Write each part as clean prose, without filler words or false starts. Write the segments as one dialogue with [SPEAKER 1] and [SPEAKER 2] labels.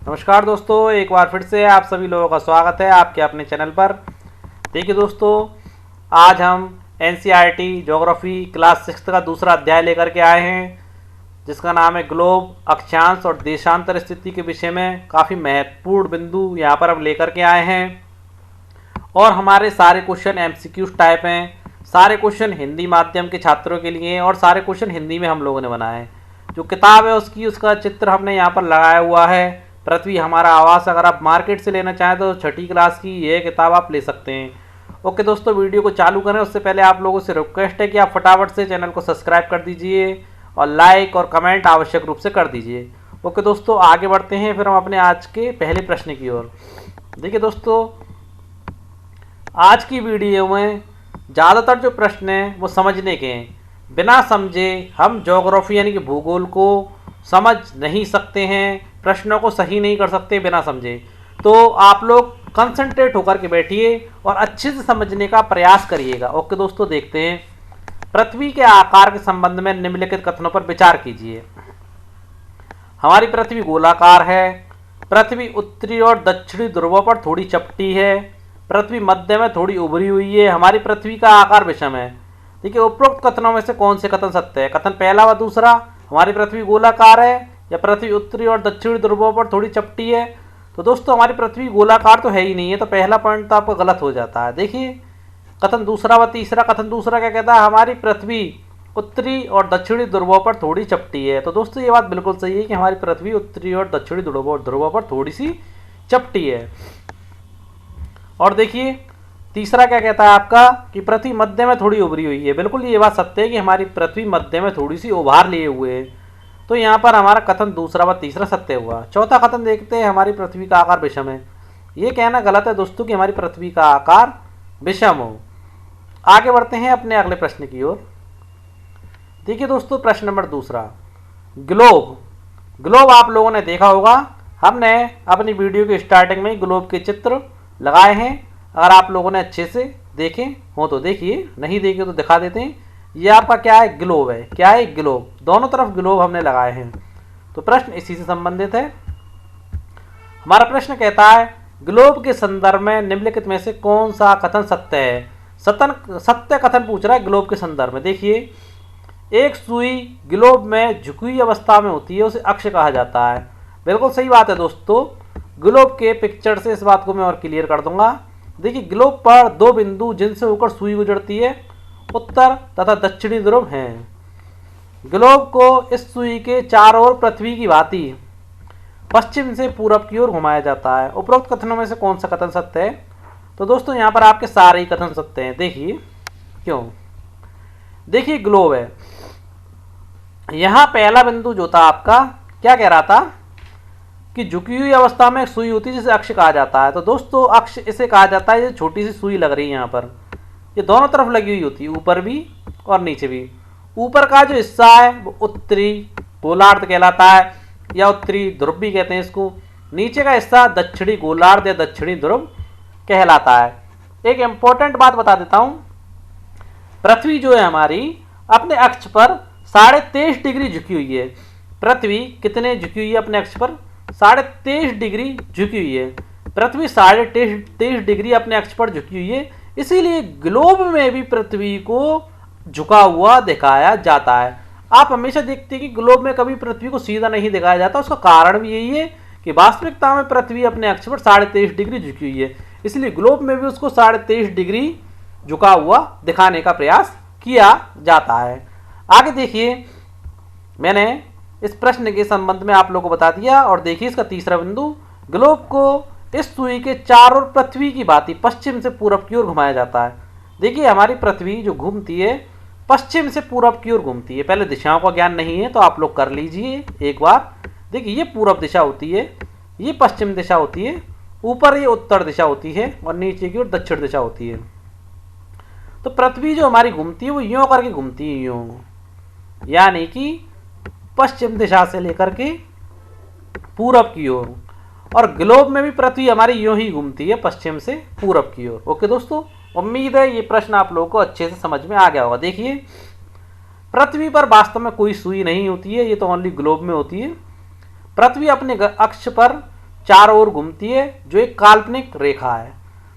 [SPEAKER 1] नमस्कार दोस्तों, एक बार फिर से आप सभी लोगों का स्वागत है आपके अपने चैनल पर। देखिए दोस्तों, आज हम एनसीईआरटी ज्योग्राफी क्लास 6 का दूसरा अध्याय लेकर के आए हैं, जिसका नाम है ग्लोब, अक्षांश और देशांतर स्थिति के विषय में काफ़ी महत्वपूर्ण बिंदु यहाँ पर हम लेकर के आए हैं। और हमारे सारे क्वेश्चन एमसीक्यूज टाइप हैं, सारे क्वेश्चन हिंदी माध्यम के छात्रों के लिए हैं और सारे क्वेश्चन हिंदी में हम लोगों ने बनाए हैं। जो किताब है उसका चित्र हमने यहाँ पर लगाया हुआ है, पृथ्वी हमारा आवास। अगर आप मार्केट से लेना चाहें तो 6ठी क्लास की ये किताब आप ले सकते हैं। ओके दोस्तों, वीडियो को चालू करें उससे पहले आप लोगों से रिक्वेस्ट है कि आप फटाफट से चैनल को सब्सक्राइब कर दीजिए और लाइक और कमेंट आवश्यक रूप से कर दीजिए। ओके दोस्तों, आगे बढ़ते हैं फिर हम अपने आज के पहले प्रश्न की ओर। देखिए दोस्तों, आज की वीडियो में ज़्यादातर जो प्रश्न हैं वो समझने के हैं। बिना समझे हम ज्योग्राफी यानी कि भूगोल को समझ नहीं सकते हैं, प्रश्नों को सही नहीं कर सकते बिना समझे। तो आप लोग कंसंट्रेट होकर के बैठिए और अच्छे से समझने का प्रयास करिएगा। ओके दोस्तों, देखते हैं। पृथ्वी के आकार के संबंध में निम्नलिखित कथनों पर विचार कीजिए। हमारी पृथ्वी गोलाकार है, पृथ्वी उत्तरी और दक्षिणी ध्रुवों पर थोड़ी चपटी है, पृथ्वी मध्य में थोड़ी उभरी हुई है, हमारी पृथ्वी का आकार विषम है। देखिए, उपरोक्त कथनों में से कौन से कथन सत्य है? कथन पहला व दूसरा, हमारी पृथ्वी गोलाकार है या पृथ्वी उत्तरी और दक्षिणी ध्रुवों पर थोड़ी चपटी है। तो दोस्तों, हमारी पृथ्वी गोलाकार तो है ही नहीं है, तो पहला पॉइंट तो आपका गलत हो जाता है। देखिए कथन दूसरा व तीसरा, कथन दूसरा क्या कहता है? हमारी पृथ्वी उत्तरी और दक्षिणी ध्रुवों पर थोड़ी चपटी है। तो दोस्तों, ये बात बिल्कुल सही है कि हमारी पृथ्वी उत्तरी और दक्षिणी ध्रुवों पर थोड़ी सी चपटी है। और देखिए तीसरा क्या कहता है आपका कि पृथ्वी मध्य में थोड़ी उभरी हुई है। बिल्कुल ये बात सत्य है कि हमारी पृथ्वी मध्य में थोड़ी सी उभार लिए हुए है। तो यहाँ पर हमारा कथन दूसरा व तीसरा सत्य हुआ। चौथा कथन देखते हैं, हमारी पृथ्वी का आकार विषम है। ये कहना गलत है दोस्तों कि हमारी पृथ्वी का आकार विषम हो। आगे बढ़ते हैं अपने अगले प्रश्न की ओर। देखिए दोस्तों, प्रश्न नंबर दूसरा, ग्लोब आप लोगों ने देखा होगा, हमने अपनी वीडियो के स्टार्टिंग में ग्लोब के चित्र लगाए हैं। अगर आप लोगों ने अच्छे से देखे हो तो देखिए, नहीं देखे तो दिखा देते हैं। ये आपका क्या है? ग्लोब है। क्या है? ग्लोब। दोनों तरफ ग्लोब हमने लगाए हैं। तो प्रश्न इसी से संबंधित है। हमारा प्रश्न कहता है, ग्लोब के संदर्भ में निम्नलिखित में से कौन सा कथन सत्य है? सत्य कथन पूछ रहा है ग्लोब के संदर्भ में। देखिए, एक सुई ग्लोब में झुकी हुई अवस्था में होती है, उसे अक्ष कहा जाता है। बिल्कुल सही बात है दोस्तों। ग्लोब के पिक्चर से इस बात को मैं और क्लियर कर दूंगा। देखिए, ग्लोब पर दो बिंदु जिनसे होकर सुई गुजरती है, उत्तर तथा दक्षिणी ध्रुव हैं। ग्लोब को इस सुई के चारों ओर पृथ्वी की भांति पश्चिम से पूरब की ओर घुमाया जाता है। उपरोक्त कथनों में से कौन सा कथन सत्य है? तो दोस्तों, यहाँ पर आपके सारे ही कथन सत्य हैं। देखिए क्यों। देखिए, ग्लोब है, यहाँ पहला बिंदु जो था आपका क्या कह रहा था कि झुकी हुई अवस्था में सुई होती है जिसे अक्ष कहा जाता है। तो दोस्तों, अक्ष इसे कहा जाता है। ये छोटी सी सुई लग रही है यहाँ पर, ये दोनों तरफ लगी हुई होती है, ऊपर भी और नीचे भी। ऊपर का जो हिस्सा है वो उत्तरी गोलार्ध कहलाता है या उत्तरी ध्रुव भी कहते हैं इसको। नीचे का हिस्सा दक्षिणी गोलार्ध या दक्षिणी ध्रुव कहलाता है। एक इंपॉर्टेंट बात बता देता हूँ, पृथ्वी जो है हमारी अपने अक्ष पर 23.5 डिग्री झुकी हुई है। पृथ्वी कितने झुकी हुई है? अपने अक्ष पर 23.5 डिग्री झुकी हुई है। पृथ्वी 23.5 डिग्री अपने अक्ष पर झुकी हुई है, इसीलिए ग्लोब में भी पृथ्वी को झुका हुआ दिखाया जाता है। आप हमेशा देखते हैं कि ग्लोब में कभी पृथ्वी को सीधा नहीं दिखाया जाता। उसका कारण भी यही है कि वास्तविकता में पृथ्वी अपने अक्ष पर 23.5 डिग्री झुकी हुई है, इसलिए ग्लोब में भी उसको 23.5 डिग्री झुका हुआ दिखाने का प्रयास किया जाता है। आगे देखिए, मैंने इस प्रश्न के संबंध में आप लोगों को बता दिया। और देखिए इसका तीसरा बिंदु, ग्लोब को इस सुई के चारों ओर पृथ्वी की भांति पश्चिम से पूरब की ओर घुमाया जाता है। देखिए, हमारी पृथ्वी जो घूमती है पश्चिम से पूरब की ओर घूमती है। पहले दिशाओं का ज्ञान नहीं है तो आप लोग कर लीजिए एक बार। देखिए, ये पूरब दिशा होती है, ये पश्चिम दिशा होती है, ऊपर ये उत्तर दिशा होती है और नीचे की ओर दक्षिण दिशा होती है। तो पृथ्वी जो हमारी घूमती है वो यूं करके घूमती है, यूं, यानी कि पश्चिम दिशा से लेकर के पूरब की ओर। और ग्लोब में भी पृथ्वी हमारी यूं ही घूमती है पश्चिम से पूरब की ओर। ओके दोस्तों, उम्मीद है ये प्रश्न आप लोगों को अच्छे से समझ में आ गया होगा। देखिए, पृथ्वी पर वास्तव में कोई सुई नहीं होती है, ये तो ओनली ग्लोब में होती है। पृथ्वी अपने अक्ष पर चारों ओर घूमती है, जो एक काल्पनिक रेखा है।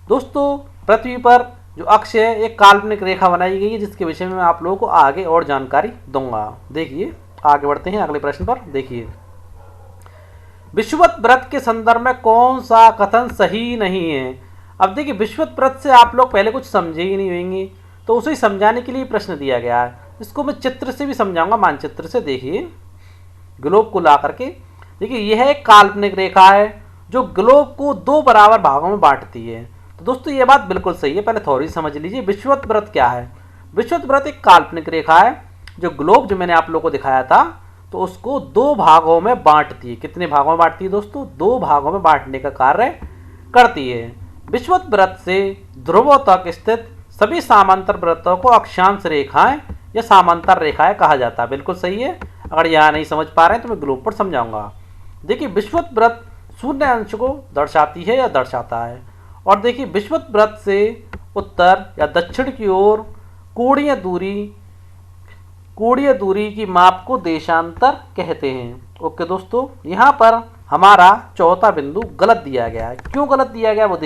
[SPEAKER 1] दोस्तों पृथ्वी पर जो अक्ष है एक काल्पनिक रेखा बनाई गई है, जिसके विषय में मैं आप लोगों को आगे और जानकारी दूंगा। देखिए आगे बढ़ते हैं अगले प्रश्न पर। देखिए विषुवत व्रत के संदर्भ में कौन सा कथन सही नहीं है। अब देखिए विषुवत व्रत से आप लोग पहले कुछ समझे ही नहीं होंगे, तो उसे समझाने के लिए प्रश्न दिया गया है। इसको मैं चित्र से भी समझाऊंगा, मानचित्र से। देखिए ग्लोब को ला करके, देखिए यह एक काल्पनिक रेखा है जो ग्लोब को दो बराबर भागों में बांटती है। तो दोस्तों ये बात बिल्कुल सही है, पहले थोड़ी समझ लीजिए विषुवत व्रत क्या है। विषुवत व्रत एक काल्पनिक रेखा है जो ग्लोब जो मैंने आप लोगों को दिखाया था, तो उसको दो भागों में बांटती है। कितने भागों में बांटती है दोस्तों? दो भागों में बांटने का कार्य करती है। विषुवत व्रत से ध्रुवों तक स्थित सभी समांतर व्रतों को अक्षांश रेखाएं या समांतर रेखाएं कहा जाता है। बिल्कुल सही है। अगर यहाँ नहीं समझ पा रहे हैं तो मैं ग्लोब पर समझाऊंगा। देखिए विषुवत व्रत शून्य अंश को दर्शाती है या दर्शाता है। और देखिए विषुवत व्रत से उत्तर या दक्षिण की ओर कोणीय दूरी की माप को देशांतर कहते हैं। ओके दोस्तों, यहाँ पर हमारा चौथा बिंदु गलत दिया गया है। क्यों गलत दिया गया वो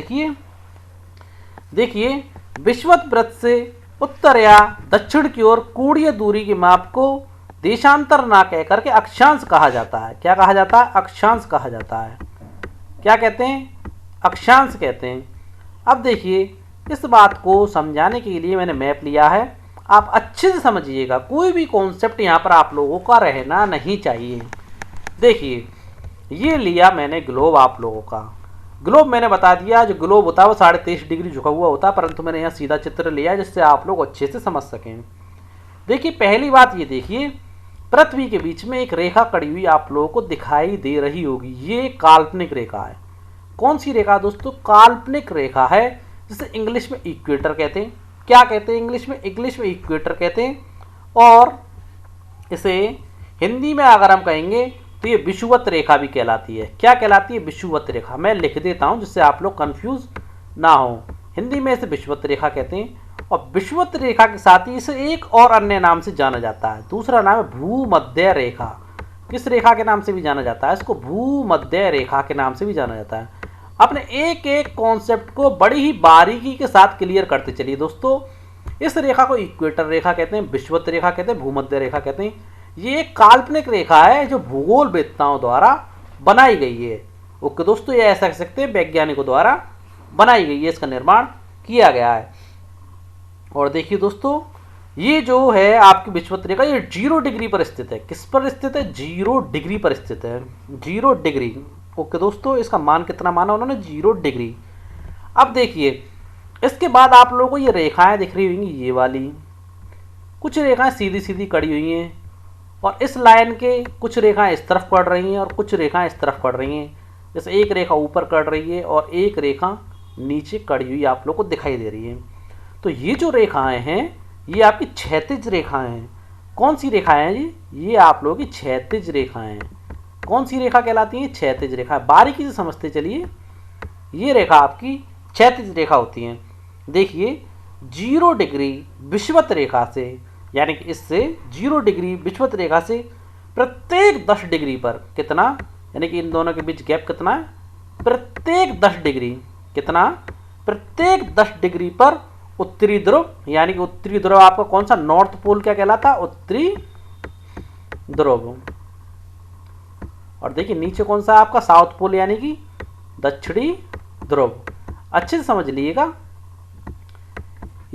[SPEAKER 1] देखिए विषुवत व्रत से उत्तर या दक्षिण की ओर कोणीय दूरी की माप को देशांतर ना कह करके अक्षांश कहा जाता है। क्या कहा जाता है? अक्षांश कहा जाता है। क्या कहते हैं? अक्षांश कहते हैं। अब देखिए इस बात को समझाने के लिए मैंने मैप लिया है, आप अच्छे से समझिएगा। कोई भी कॉन्सेप्ट यहाँ पर आप लोगों का रहना नहीं चाहिए। देखिए ये लिया मैंने ग्लोब आप लोगों का। ग्लोब मैंने बता दिया, जो ग्लोब होता है वो 23.5 डिग्री झुका हुआ होता है, परंतु मैंने यहाँ सीधा चित्र लिया जिससे आप लोग अच्छे से समझ सकें। देखिए पहली बात ये देखिए, पृथ्वी के बीच में एक रेखा कड़ी हुई आप लोगों को दिखाई दे रही होगी। ये काल्पनिक रेखा है। कौन सी रेखा दोस्तों? काल्पनिक रेखा है, जिसे इंग्लिश में इक्वेटर कहते हैं। क्या कहते हैं इंग्लिश में? इंग्लिश में इक्वेटर कहते हैं। और इसे हिंदी में अगर हम कहेंगे तो ये विषुवत रेखा भी कहलाती है। क्या कहलाती है? विषुवत रेखा। मैं लिख देता हूँ जिससे आप लोग कंफ्यूज ना हो। हिंदी में इसे विषुवत रेखा कहते हैं। और विषुवत रेखा के साथ ही इसे एक और अन्य नाम से जाना जाता है। दूसरा नाम है भूमध्य रेखा। किस रेखा के नाम से भी जाना जाता है? इसको भूमध्य रेखा के नाम से भी जाना जाता है। अपने एक एक कॉन्सेप्ट को बड़ी ही बारीकी के साथ क्लियर करते चलिए दोस्तों। इस रेखा को इक्वेटर रेखा कहते हैं, विषुवत रेखा कहते हैं, भूमध्य रेखा कहते हैं। ये एक काल्पनिक रेखा है जो भूगोल वेत्ताओं द्वारा बनाई गई है। ओके दोस्तों, ये ऐसा कह सकते हैं वैज्ञानिकों द्वारा बनाई गई है, इसका निर्माण किया गया है। और देखिए दोस्तों ये जो है आपकी विषुवत रेखा, ये 0 डिग्री पर स्थित है। किस पर स्थित है? 0 डिग्री पर स्थित है। 0 डिग्री। ओके दोस्तों, इसका मान कितना माना उन्होंने? 0 डिग्री। अब देखिए इसके बाद आप लोगों को ये रेखाएं दिख रही होंगी, ये वाली कुछ रेखाएं सीधी सीधी कड़ी हुई हैं, और इस लाइन के कुछ रेखाएं इस तरफ पड़ रही हैं और कुछ रेखाएं इस तरफ पड़ रही हैं। जैसे एक रेखा ऊपर कट रही है और एक रेखा नीचे कड़ी हुई आप लोग को दिखाई दे रही है। तो ये जो रेखाएं हैं ये आपकी क्षैतिज रेखाएं हैं। कौन सी रेखाएं हैं जी? ये आप लोगों की क्षैतिज रेखाएं हैं। कौन सी रेखा कहलाती है? क्षैतिज रेखा। बारीकी से समझते चलिए। ये रेखा आपकी क्षैतिज रेखा होती है। देखिए 0 डिग्री विषुवत रेखा से, यानी कि इससे 0 डिग्री विषुवत रेखा से प्रत्येक 10 डिग्री पर कितना, यानी कि इन दोनों के बीच गैप कितना है? प्रत्येक 10 डिग्री। कितना? प्रत्येक 10 डिग्री पर उत्तरी ध्रुव, यानी कि उत्तरी ध्रुव आपका कौन सा? नॉर्थ पोल क्या कहलाता? उत्तरी ध्रुव। और देखिए नीचे कौन सा आपका? साउथ पोल, यानी कि दक्षिणी ध्रुव। अच्छे से समझ लीजिएगा।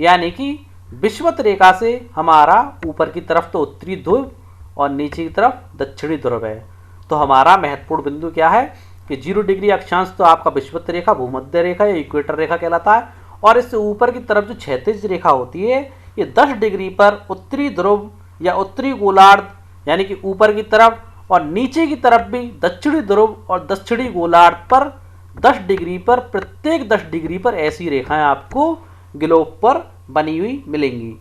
[SPEAKER 1] यानी कि विषुवत रेखा से हमारा ऊपर की तरफ तो उत्तरी ध्रुव और नीचे की तरफ दक्षिणी ध्रुव है। तो हमारा महत्वपूर्ण बिंदु क्या है कि 0 डिग्री अक्षांश तो आपका विषुवत रेखा, भूमध्य रेखा या इक्वेटर रेखा कहलाता है। और इससे ऊपर की तरफ जो क्षैतिज रेखा होती है ये 10 डिग्री पर उत्तरी ध्रुव या उत्तरी गोलार्ध, यानी कि ऊपर की तरफ, और नीचे की तरफ भी दक्षिणी ध्रुव और दक्षिणी गोलार्ध पर 10 डिग्री पर, प्रत्येक 10 डिग्री पर ऐसी रेखाएं आपको ग्लोब पर बनी हुई मिलेंगी।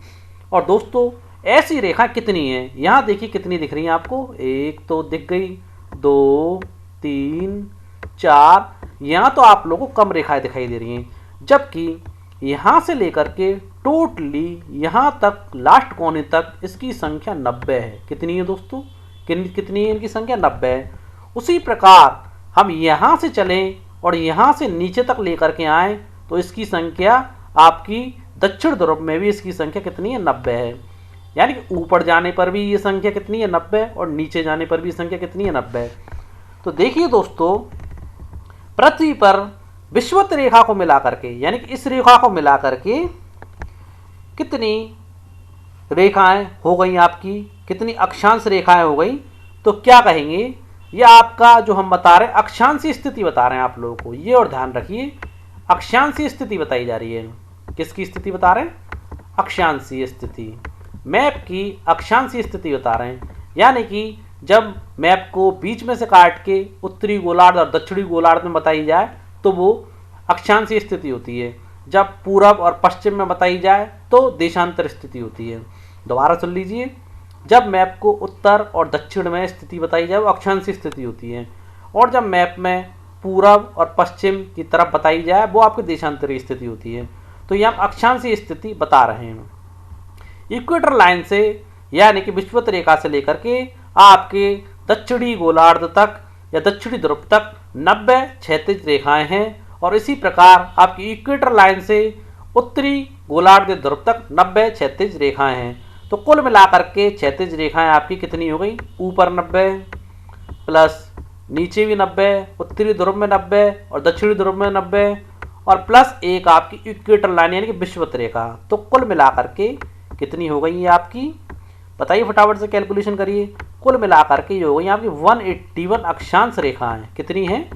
[SPEAKER 1] और दोस्तों ऐसी रेखा कितनी है? यहाँ देखिए कितनी दिख रही हैं आपको। एक तो दिख गई, 2, 3, 4। यहाँ तो आप लोगों को कम रेखाएं दिखाई दे रही हैं, जबकि यहाँ से लेकर के टोटली यहाँ तक लास्ट कोने तक इसकी संख्या 90 है। कितनी है दोस्तों? कितनी है इनकी संख्या? 90 है। उसी प्रकार हम यहाँ से चलें और यहाँ से नीचे तक लेकर के आएँ तो इसकी संख्या आपकी दक्षिण ध्रुव में भी इसकी संख्या कितनी है, 90 है। यानी कि ऊपर जाने पर भी ये संख्या कितनी है, 90, और नीचे जाने पर भी संख्या कितनी है, 90। तो देखिए दोस्तों, पृथ्वी पर विषुवत रेखा को मिला करके, यानी कि इस रेखा को मिला करके कितनी रेखाएं हो गई आपकी, कितनी अक्षांश रेखाएं हो गई, तो क्या कहेंगे, ये आपका जो हम बता रहे हैं अक्षांशीय स्थिति बता रहे हैं आप लोगों को, ये और ध्यान रखिए, अक्षांशीय स्थिति बताई जा रही है। किसकी स्थिति बता रहे हैं, अक्षांशीय स्थिति, मैप की अक्षांशीय स्थिति बता रहे हैं। यानी कि जब मैप को बीच में से काट के उत्तरी गोलार्ध और दक्षिणी गोलार्ध में बताई जाए तो वो अक्षांशीय स्थिति होती है, जब पूरब और पश्चिम में बताई जाए तो देशांतर स्थिति होती है। दोबारा सुन लीजिए, जब मैप को उत्तर और दक्षिण में स्थिति बताई जाए वो अक्षांशीय स्थिति होती है, और जब मैप में पूरब और पश्चिम की तरफ बताई जाए वो आपकी देशांतरीय स्थिति होती है। तो ये हम अक्षांशीय स्थिति बता रहे हैं। इक्वेटर लाइन से, यानी कि विषुवत रेखा से लेकर के आपके दक्षिणी गोलार्ध तक या दक्षिणी ध्रुव तक 90 क्षैतिज रेखाएं हैं, और इसी प्रकार आपकी इक्वेटर लाइन से उत्तरी गोलार्ध ध्रुव तक 90 क्षैतिज रेखाएं हैं। तो कुल मिलाकर के क्षैतिज रेखाएं आपकी कितनी हो गई, ऊपर 90 प्लस नीचे भी 90, उत्तरी ध्रुव में 90 और दक्षिणी ध्रुव में 90, और प्लस एक आपकी इक्वेटर लाइन यानी कि विषुवत रेखा। तो कुल मिलाकर के कितनी हो गई है आपकी, बताइए फटाफट से कैलकुलेशन करिए। कुल मिलाकर के ये हो गई आपकी 181 अक्षांश रेखाएं। कितनी हैं,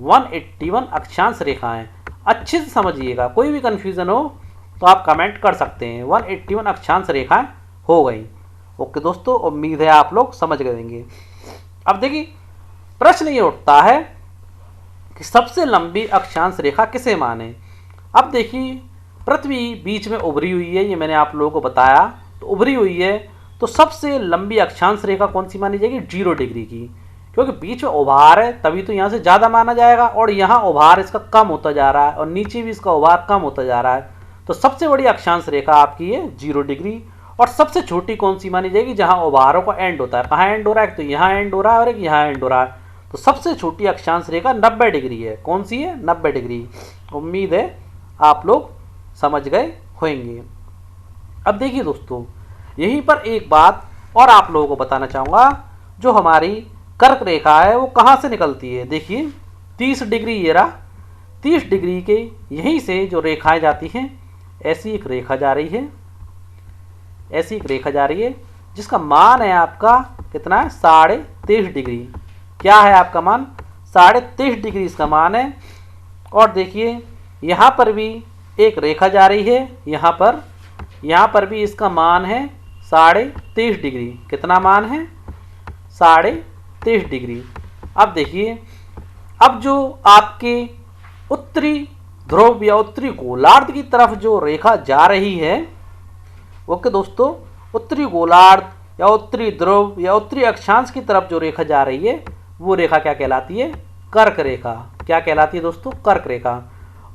[SPEAKER 1] 181 अक्षांश रेखाएं। अच्छे से समझिएगा, कोई भी कंफ्यूजन हो तो आप कमेंट कर सकते हैं। 181 अक्षांश रेखाएं हो गई। ओके दोस्तों, उम्मीद है आप लोग समझ गए होंगे। अब देखिए, प्रश्न ये उठता है कि सबसे लंबी अक्षांश रेखा किसे माने। अब देखिए, पृथ्वी बीच में उभरी हुई है, ये मैंने आप लोगों को बताया, तो उभरी हुई है, तो सबसे लंबी अक्षांश रेखा कौन सी मानी जाएगी, 0 डिग्री की, क्योंकि बीच में उभार है तभी तो यहाँ से ज़्यादा माना जाएगा, और यहाँ उभार इसका कम होता जा रहा है और नीचे भी इसका उभार कम होता जा रहा है। तो सबसे बड़ी अक्षांश रेखा आपकी है 0 डिग्री। और सबसे छोटी कौन सी मानी जाएगी, जहाँ उभारों का एंड होता है। कहाँ एंड हो रहा है, तो यहाँ एंड हो रहा है और एक यहाँ एंड हो रहा है। तो सबसे छोटी अक्षांश रेखा 90 डिग्री है। कौन सी है, 90 डिग्री। उम्मीद है आप लोग समझ गए होंगे। अब देखिए दोस्तों, यहीं पर एक बात और आप लोगों को बताना चाहूँगा, जो हमारी कर्क रेखा है वो कहाँ से निकलती है। देखिए 30 डिग्री, ये रहा 30 डिग्री के यहीं से जो रेखाएं जाती हैं, ऐसी एक रेखा जा रही है, ऐसी एक रेखा जा रही है, जिसका मान है आपका कितना है, 23.5 डिग्री। क्या है आपका मान, 23.5 डिग्री इसका मान है। और देखिए यहाँ पर भी एक रेखा जा रही है, यहाँ पर भी इसका मान है 23.5 डिग्री। कितना मान है, 23.5 डिग्री। अब देखिए, अब जो आपके उत्तरी ध्रुव या उत्तरी गोलार्ध की तरफ जो रेखा जा रही है, ओके दोस्तों, उत्तरी गोलार्ध या उत्तरी ध्रुव या उत्तरी अक्षांश की तरफ जो रेखा जा रही है, वो रेखा क्या कहलाती है, कर्क रेखा। क्या कहलाती है दोस्तों, कर्क रेखा।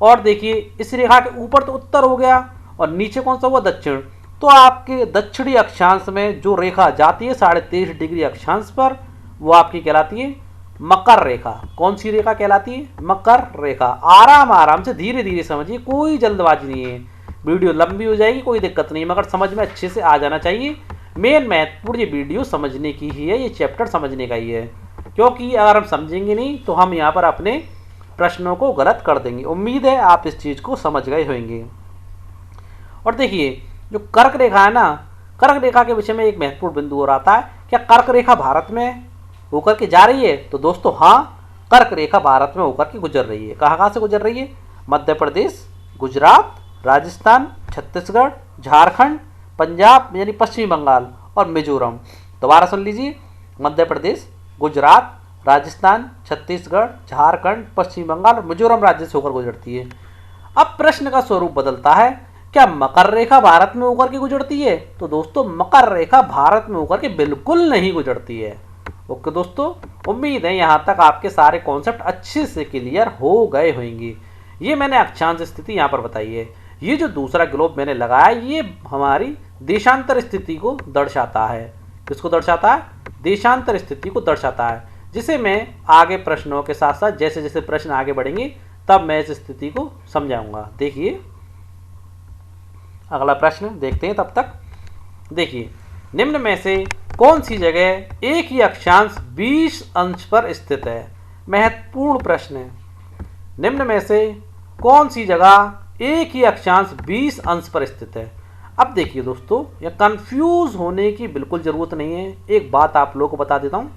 [SPEAKER 1] और देखिए, इस रेखा के ऊपर तो उत्तर हो गया और नीचे कौन सा हुआ, दक्षिण। तो आपके दक्षिणी अक्षांश में जो रेखा जाती है 23.5 डिग्री अक्षांश पर, वो आपकी कहलाती है मकर रेखा। कौन सी रेखा कहलाती है, मकर रेखा। आराम आराम से धीरे धीरे समझिए, कोई जल्दबाजी नहीं है। वीडियो लंबी हो जाएगी, कोई दिक्कत नहीं, मगर समझ में अच्छे से आ जाना चाहिए। मेन महत्वपूर्ण ये वीडियो समझने की ही है, ये चैप्टर समझने का ही है, क्योंकि अगर हम समझेंगे नहीं तो हम यहाँ पर अपने प्रश्नों को गलत कर देंगे। उम्मीद है आप इस चीज़ को समझ गए होंगे। और देखिए, जो कर्क रेखा है ना, कर्क रेखा के विषय में एक महत्वपूर्ण बिंदु और आता है, क्या कर्क रेखा भारत में होकर के जा रही है। तो दोस्तों हाँ, कर्क रेखा भारत में होकर के गुजर रही है। कहाँ कहाँ से गुजर रही है, मध्य प्रदेश, गुजरात, राजस्थान, छत्तीसगढ़, झारखंड, पंजाब यानी पश्चिमी बंगाल और मिजोरम। दोबारा सुन लीजिए, मध्य प्रदेश, गुजरात, राजस्थान, छत्तीसगढ़, झारखंड, पश्चिमी बंगाल और मिजोरम राज्य से होकर गुजरती है। अब प्रश्न का स्वरूप बदलता है, क्या मकर रेखा भारत में होकर के गुजरती है। तो दोस्तों, मकर रेखा भारत में होकर के बिल्कुल नहीं गुजरती है। ओके दोस्तों, उम्मीद है यहाँ तक आपके सारे कॉन्सेप्ट अच्छे से क्लियर हो गए होंगे। ये मैंने अक्षांश स्थिति यहाँ पर बताई है। ये जो दूसरा ग्लोब मैंने लगाया, ये हमारी देशांतर स्थिति को दर्शाता है। किसको दर्शाता है, देशांतर स्थिति को दर्शाता है। जिसे मैं आगे प्रश्नों के साथ साथ जैसे जैसे प्रश्न आगे बढ़ेंगे तब मैं इस स्थिति को समझाऊंगा। देखिए अगला प्रश्न देखते हैं। तब तक देखिए, निम्न में से कौन सी जगह एक ही अक्षांश 20 अंश पर स्थित है? महत्वपूर्ण प्रश्न है। निम्न में से कौन सी जगह एक ही अक्षांश 20 अंश पर स्थित है? अब देखिए दोस्तों, यह कंफ्यूज होने की बिल्कुल ज़रूरत नहीं है। एक बात आप लोगों को बता देता हूँ,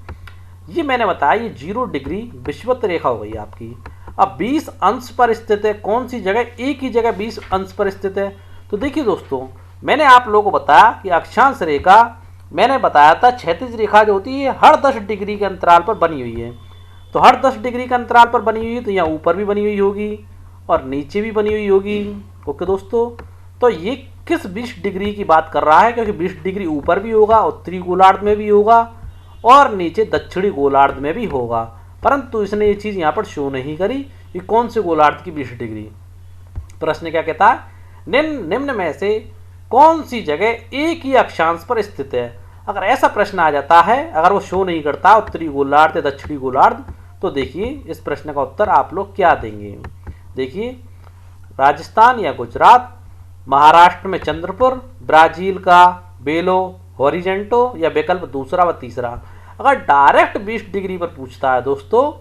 [SPEAKER 1] ये मैंने बताया ये 0 डिग्री विषुवत रेखा हो गई आपकी। अब 20 अंश पर स्थित है, कौन सी जगह एक ही जगह 20 अंश पर स्थित है? तो देखिए दोस्तों, मैंने आप लोगों को बताया कि अक्षांश रेखा, मैंने बताया था क्षैतिज रेखा जो होती है हर 10 डिग्री के अंतराल पर बनी हुई है। तो हर 10 डिग्री के अंतराल पर बनी हुई है, तो यहाँ ऊपर भी बनी हुई होगी और नीचे भी बनी हुई होगी। ओके दोस्तों, तो ये किस 20 डिग्री की बात कर रहा है? क्योंकि 20 डिग्री ऊपर भी होगा, उत्तरी गोलार्ध में भी होगा और नीचे दक्षिणी गोलार्ध में भी होगा, परंतु इसने ये चीज़ यहाँ पर शो नहीं करी कि कौन से गोलार्ध की 20 डिग्री। प्रश्न क्या कहता है? निम्न में से कौन सी जगह एक ही अक्षांश पर स्थित है? अगर ऐसा प्रश्न आ जाता है, अगर वो शो नहीं करता उत्तरी गोलार्ध या दक्षिणी गोलार्ध, तो देखिए इस प्रश्न का उत्तर आप लोग क्या देंगे। देखिए, राजस्थान या गुजरात, महाराष्ट्र में चंद्रपुर, ब्राजील का बेलो होरिजेंटो, या विकल्प दूसरा व तीसरा। अगर डायरेक्ट 20 डिग्री पर पूछता है दोस्तों,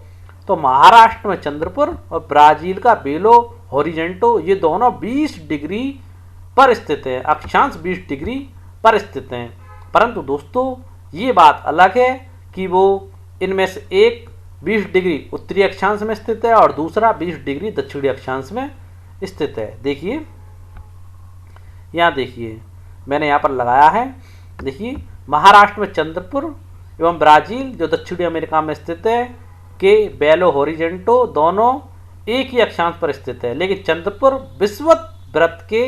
[SPEAKER 1] तो महाराष्ट्र में चंद्रपुर और ब्राजील का बेलो होरिजेंटो, ये दोनों 20 डिग्री पर स्थित हैं, अक्षांश 20 डिग्री पर स्थित हैं। परंतु दोस्तों ये बात अलग है कि वो इनमें से एक 20 डिग्री उत्तरी अक्षांश में स्थित है और दूसरा 20 डिग्री दक्षिणी अक्षांश में स्थित है। देखिए यहाँ देखिए मैंने यहाँ पर लगाया है। देखिए, महाराष्ट्र में चंद्रपुर एवं ब्राजील जो दक्षिणी अमेरिका में स्थित है के बेलो होरिजेंटो दोनों एक ही अक्षांश पर स्थित है, लेकिन चंद्रपुर विषुवत वृत्त के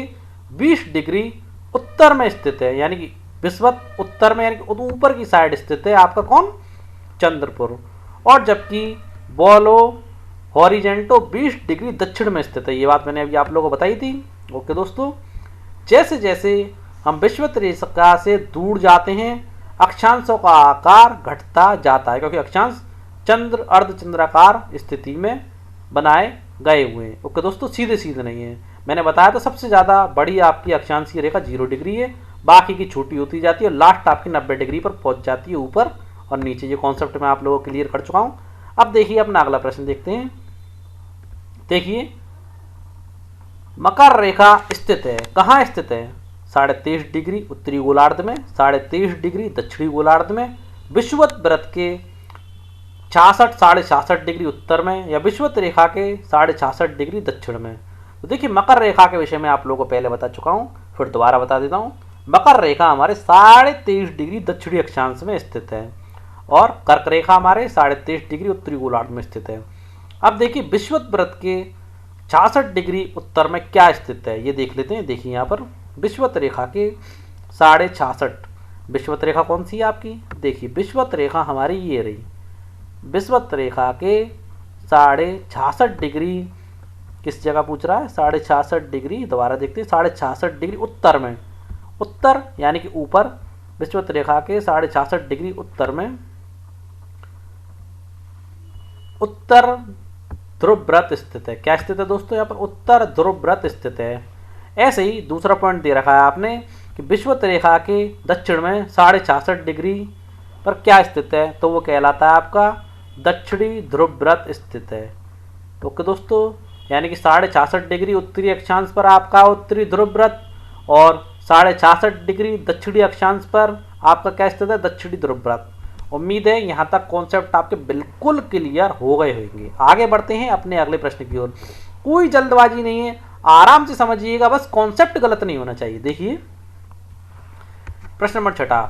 [SPEAKER 1] 20 डिग्री उत्तर में स्थित है, यानी कि विषुवत उत्तर में, यानी कि ऊपर की साइड स्थित है आपका कौन? चंद्रपुर। और जबकि बेलो होरिजेंटो 20 डिग्री दक्षिण में स्थित है। ये बात मैंने अभी आप लोगों को बताई थी। ओके दोस्तों, जैसे जैसे हम विषुवत रेखा से दूर जाते हैं, अक्षांशों का आकार घटता जाता है, क्योंकि अक्षांश चंद्र अर्धचंद्राकार स्थिति में बनाए गए हुए हैं। ओके दोस्तों, सीधे सीधे नहीं है। मैंने बताया था सबसे ज़्यादा बड़ी आपकी अक्षांशीय रेखा 0 डिग्री है, बाकी की छोटी होती जाती है और लास्ट आपकी 90 डिग्री पर पहुंच जाती है ऊपर और नीचे। ये कॉन्सेप्ट मैं आप लोगों को क्लियर कर चुका हूँ। अब देखिए अपना अगला प्रश्न देखते हैं। देखिए, मकर रेखा स्थित है, कहाँ स्थित है? 23.5 डिग्री उत्तरी गोलार्ध में, 23.5 डिग्री दक्षिणी गोलार्ध में, विषुवत वृत्त के 66-66.5 डिग्री उत्तर में, या विषुवत रेखा के 66.5 डिग्री दक्षिण में। तो देखिए, मकर रेखा के विषय में आप लोगों को पहले बता चुका हूँ, फिर दोबारा बता देता हूँ। मकर रेखा हमारे 23.5 डिग्री दक्षिणी अक्षांश में स्थित है और कर्क रेखा हमारे 23.5 डिग्री उत्तरी गोलार्ध में स्थित है। अब देखिए, विषुवत वृत्त के 66 डिग्री उत्तर में क्या स्थित है, ये देख लेते हैं। देखिए यहाँ पर विषुवत रेखा के 66.5, विषुवत रेखा कौन सी है आपकी? देखिए, विषुवत रेखा हमारी ये रही। विषुवत रेखा के 66.5 डिग्री किस जगह पूछ रहा है? 66.5 डिग्री, दोबारा देखते हैं, 66.5 डिग्री उत्तर में, उत्तर यानी कि ऊपर, विषुवत रेखा के 66.5 डिग्री उत्तर में उत्तर ध्रुव व्रत स्थित है। क्या स्थित है दोस्तों? यहाँ पर उत्तर ध्रुव व्रत स्थित है। ऐसे ही दूसरा पॉइंट दे रखा है आपने कि विषुवत रेखा के दक्षिण में 66.5 डिग्री पर क्या स्थित है, तो वो कहलाता है आपका दक्षिणी ध्रुव व्रत स्थित है। ओके दोस्तों, यानी कि 66.5 डिग्री उत्तरी अक्षांश पर आपका उत्तरी ध्रुव व्रत और 66.5 डिग्री दक्षिणी अक्षांश पर आपका क्या स्थित है? दक्षिणी ध्रुव व्रत। उम्मीद है यहाँ तक कॉन्सेप्ट आपके बिल्कुल क्लियर हो गए होंगे। आगे बढ़ते हैं अपने अगले प्रश्न की ओर। कोई जल्दबाजी नहीं है, आराम से समझिएगा, बस कॉन्सेप्ट गलत नहीं होना चाहिए। देखिए प्रश्न नंबर 6,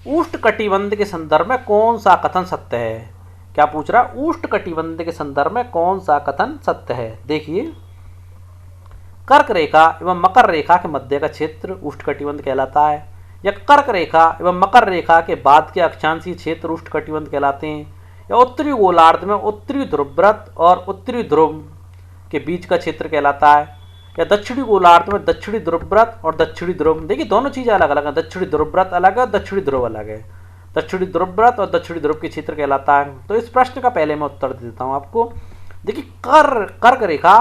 [SPEAKER 1] उष्णकटिबंध के संदर्भ में कौन सा कथन सत्य है? क्या पूछ रहा है? उष्णकटिबंध के संदर्भ में कौन सा कथन सत्य है? देखिए, कर्क रेखा एवं मकर रेखा के मध्य का क्षेत्र उष्णकटिबंध कहलाता है, या कर्क रेखा एवं मकर रेखा के बाद के अक्षांशीय क्षेत्र उष्णकटिबंध कहलाते हैं, या उत्तरी गोलार्ध में उत्तरी ध्रुव व्रत और उत्तरी ध्रुव के बीच का क्षेत्र कहलाता है, या दक्षिणी गोलार्ध में दक्षिणी ध्रुव व्रत और दक्षिणी ध्रुव। देखिए दोनों चीज़ें अलग अलग हैं, दक्षिणी ध्रुव व्रत अलग है, दक्षिणी ध्रुव अलग है। दक्षिणी ध्रुवव्रत और दक्षिणी ध्रुव के क्षेत्र कहलाता है। तो इस प्रश्न का पहले मैं उत्तर दे देता हूँ आपको। देखिए कर्क रेखा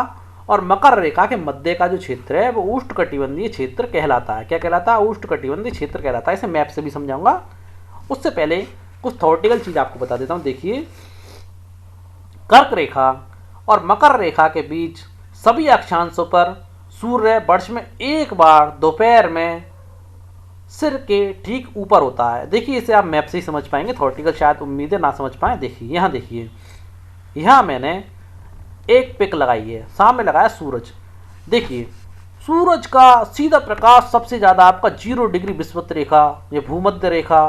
[SPEAKER 1] और मकर रेखा के मध्य का जो क्षेत्र है वो उष्णकटिबंधीय क्षेत्र कहलाता है। क्या कहलाता है? उष्णकटिबंधीय क्षेत्र कहलाता है। इसे मैप से भी समझाऊंगा, उससे पहले कुछ थ्योरेटिकल चीज आपको बता देता हूँ। देखिए, कर्क रेखा और मकर रेखा के बीच सभी अक्षांशों पर सूर्य वर्ष में एक बार दोपहर में सिर के ठीक ऊपर होता है। देखिए, इसे आप मैप से ही समझ पाएंगे, थ्योरेटिकल शायद उम्मीदें ना समझ पाए। देखिए यहाँ, देखिए यहाँ मैंने एक पिक लगाई है, सामने लगाया सूरज। देखिए, सूरज का सीधा प्रकाश सबसे ज़्यादा आपका 0 डिग्री विषुवत रेखा या भूमध्य रेखा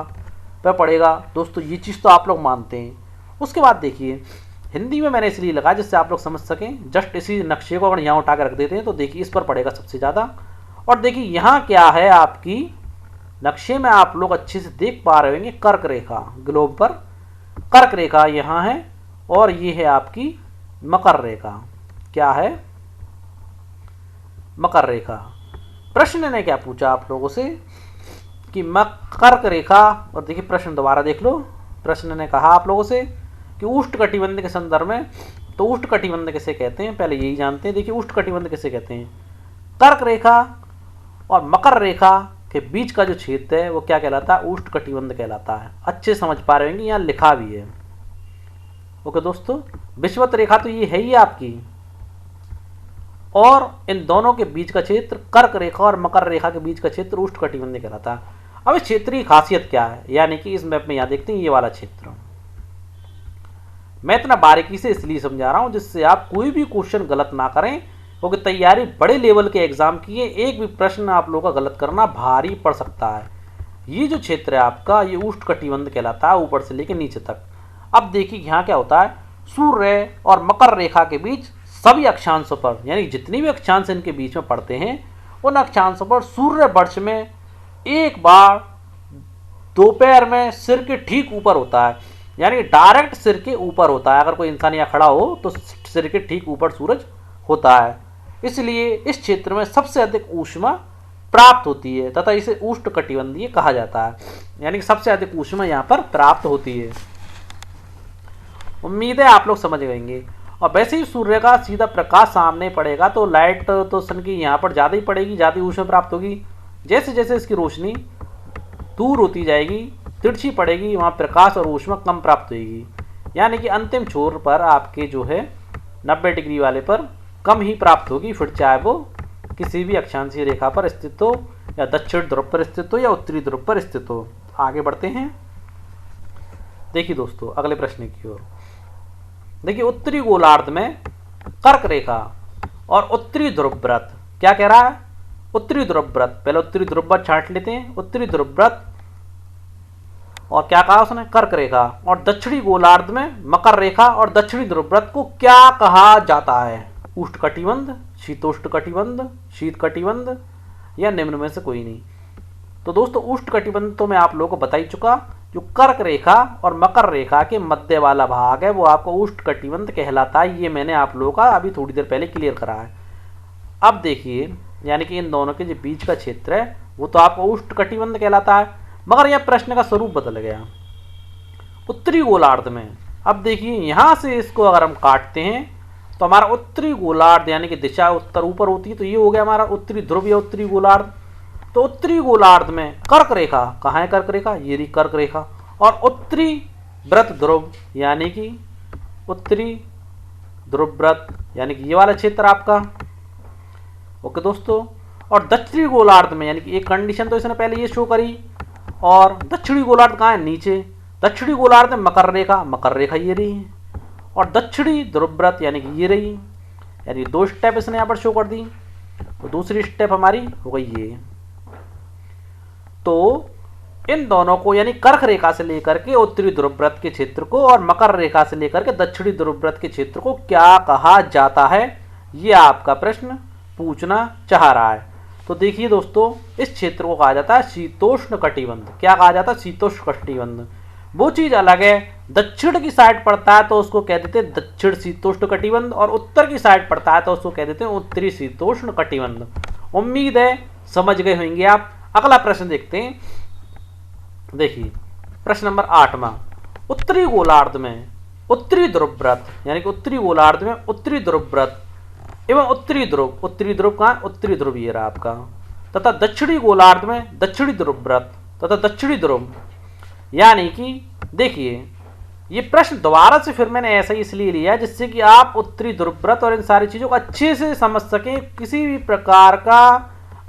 [SPEAKER 1] पर पड़ेगा। दोस्तों ये चीज़ तो आप लोग मानते हैं। उसके बाद देखिए, हिंदी में मैंने इसलिए लगाया जिससे आप लोग समझ सकें। जस्ट इसी नक्शे को अगर यहाँ उठा कर रख देते हैं तो देखिए इस पर पड़ेगा सबसे ज़्यादा। और देखिए यहाँ क्या है, आपकी नक्शे में आप लोग अच्छे से देख पा रहे होंगे, कर्क रेखा ग्लोब पर कर्क रेखा यहाँ है और ये है आपकी मकर रेखा। क्या है? मकर रेखा। प्रश्न ने क्या पूछा आप लोगों से कि कर्क रेखा, और देखिए प्रश्न दोबारा देख लो। प्रश्न ने कहा आप लोगों से कि उष्णकटिबंध के संदर्भ में, तो उष्णकटिबंध किसे कहते हैं पहले यही जानते हैं। देखिए उष्णकटिबंध किसे कहते हैं? कर्क रेखा और मकर रेखा के बीच का जो क्षेत्र है वो क्या कहलाता है? उष्णकटिबंध कहलाता है। अच्छे समझ पा रहे होंगे, यहाँ लिखा भी है। ओके दोस्तों, विषुवत रेखा तो ये है ही आपकी, और इन दोनों के बीच का क्षेत्र कर्क रेखा और मकर रेखा के बीच का क्षेत्र उष्णकटिबंध कहलाता है। अब इस क्षेत्र की खासियत क्या है, यानी कि इस मैप में यहाँ देखते हैं ये वाला क्षेत्र। मैं इतना बारीकी से इसलिए समझा रहा हूँ जिससे आप कोई भी क्वेश्चन गलत ना करें, क्योंकि तैयारी बड़े लेवल के एग्जाम की है, एक भी प्रश्न आप लोगों का गलत करना भारी पड़ सकता है। ये जो क्षेत्र है आपका, ये उष्णकटिबंध कहलाता है, ऊपर से लेकर नीचे तक। अब देखिए यहाँ क्या होता है, सूर्य और मकर रेखा के बीच सभी अक्षांशों पर, यानी जितनी भी अक्षांश इनके बीच में पड़ते हैं, उन अक्षांशों पर सूर्य वर्ष में एक बार दोपहर में सिर के ठीक ऊपर होता है, यानी डायरेक्ट सिर के ऊपर होता है। अगर कोई इंसान यहाँ खड़ा हो तो सिर के ठीक ऊपर सूरज होता है, इसलिए इस क्षेत्र में सबसे अधिक ऊष्मा प्राप्त होती है तथा इसे उष्णकटिबंधीय कहा जाता है, यानी कि सबसे अधिक ऊष्मा यहाँ पर प्राप्त होती है। उम्मीद है आप लोग समझ गएंगे। और वैसे ही सूर्य का सीधा प्रकाश सामने पड़ेगा तो लाइट तो सन की यहाँ पर ज़्यादा ही पड़ेगी, ज़्यादा ऊष्मा प्राप्त होगी। जैसे जैसे इसकी रोशनी दूर होती जाएगी, तिरछी पड़ेगी, वहाँ प्रकाश और ऊष्मा कम प्राप्त होगी, यानी कि अंतिम छोर पर आपके जो है 90 डिग्री वाले पर कम ही प्राप्त होगी, फिर चाहे वो किसी भी अक्षांशीय रेखा पर स्थित हो, या दक्षिण ध्रुव पर स्थित हो, या उत्तरी ध्रुव पर स्थित हो। आगे बढ़ते हैं। देखिए दोस्तों, अगले प्रश्न की ओर। देखिए, उत्तरी गोलार्ध में कर्क रेखा और उत्तरी ध्रुवव्रत, क्या कह रहा है? उत्तरी ध्रुवव्रत, पहले उत्तरी ध्रुवव्रत छांट लेते हैं। उत्तरी ध्रुवव्रत और क्या कहा उसने? कर्क रेखा। और दक्षिणी गोलार्ध में मकर रेखा और दक्षिणी ध्रुवव्रत को क्या कहा जाता है? उष्णकटिबंध, शीतोष्णकटिबंध, शीतकटिबंध, या निम्न में से कोई नहीं। तो दोस्तों, उष्णकटिबंध तो मैं आप लोगों को बता ही चुका। जो कर्क रेखा और मकर रेखा के मध्य वाला भाग है वो आपको उष्णकटिबंध कहलाता है। ये मैंने आप लोगों का अभी थोड़ी देर पहले क्लियर करा है। अब देखिए, यानी कि इन दोनों के जो बीच का क्षेत्र है वो तो आपको उष्णकटिबंध कहलाता है, मगर यह प्रश्न का स्वरूप बदल गया। उत्तरी गोलार्ध में, अब देखिए यहाँ से इसको अगर हम काटते हैं तो हमारा उत्तरी गोलार्ध, यानी कि दिशा उत्तर ऊपर होती है, तो ये हो गया हमारा उत्तरी ध्रुव या उत्तरी गोलार्ध। तो उत्तरी गोलार्ध में कर्क रेखा, कहाँ है कर्क रेखा? ये रही कर्क रेखा। और उत्तरी व्रत ध्रुव, यानी कि उत्तरी ध्रुव व्रत, यानी कि ये वाला क्षेत्र आपका। ओके दोस्तों, और दक्षिणी गोलार्ध में, यानी कि एक कंडीशन तो इसने पहले ये शो करी, और दक्षिणी गोलार्ध कहाँ है? नीचे। दक्षिणी गोलार्ध में मकर रेखा ये रही, और दक्षिणी ध्रुवव्रत यानी कि ये रही, यानी 2 स्टेप इसने यहाँ पर शो कर दी। तो दूसरी स्टेप हमारी हो गई ये। तो इन दोनों को, यानी कर्क रेखा से लेकर के उत्तरी ध्रुवव्रत के क्षेत्र को और मकर रेखा से लेकर के दक्षिणी ध्रुवव्रत के क्षेत्र को क्या कहा जाता है, ये आपका प्रश्न पूछना चाह रहा है। तो देखिए दोस्तों, इस क्षेत्र को कहा जाता है शीतोष्ण कटिबंध। क्या कहा जाता है? शीतोष्ण कटिबंध। वो चीज अलग है, दक्षिण की साइड पड़ता है तो उसको कह देते हैं दक्षिण शीतोष्ण कटिबंध, और उत्तर की साइड पड़ता है तो उसको कह देते हैं उत्तरी शीतोष्ण कटिबंध। उम्मीद है समझ गए होंगे आप। अगला प्रश्न देखते हैं। देखिए, प्रश्न नंबर 8वां, उत्तरी गोलार्ध में उत्तरी ध्रुवव्रत यानी कि उत्तरी गोलार्ध में उत्तरी ध्रुवव्रत एवं उत्तरी ध्रुव कहाँ, उत्तरी ध्रुव ये रहा आपका, तथा दक्षिणी गोलार्ध में दक्षिणी ध्रुवव्रत तथा दक्षिणी ध्रुव। यानी कि देखिए ये प्रश्न दोबारा से फिर मैंने ऐसा ही इसलिए लिया जिससे कि आप उत्तरी ध्रुवव्रत और इन सारी चीज़ों को अच्छे से समझ सकें। किसी भी प्रकार का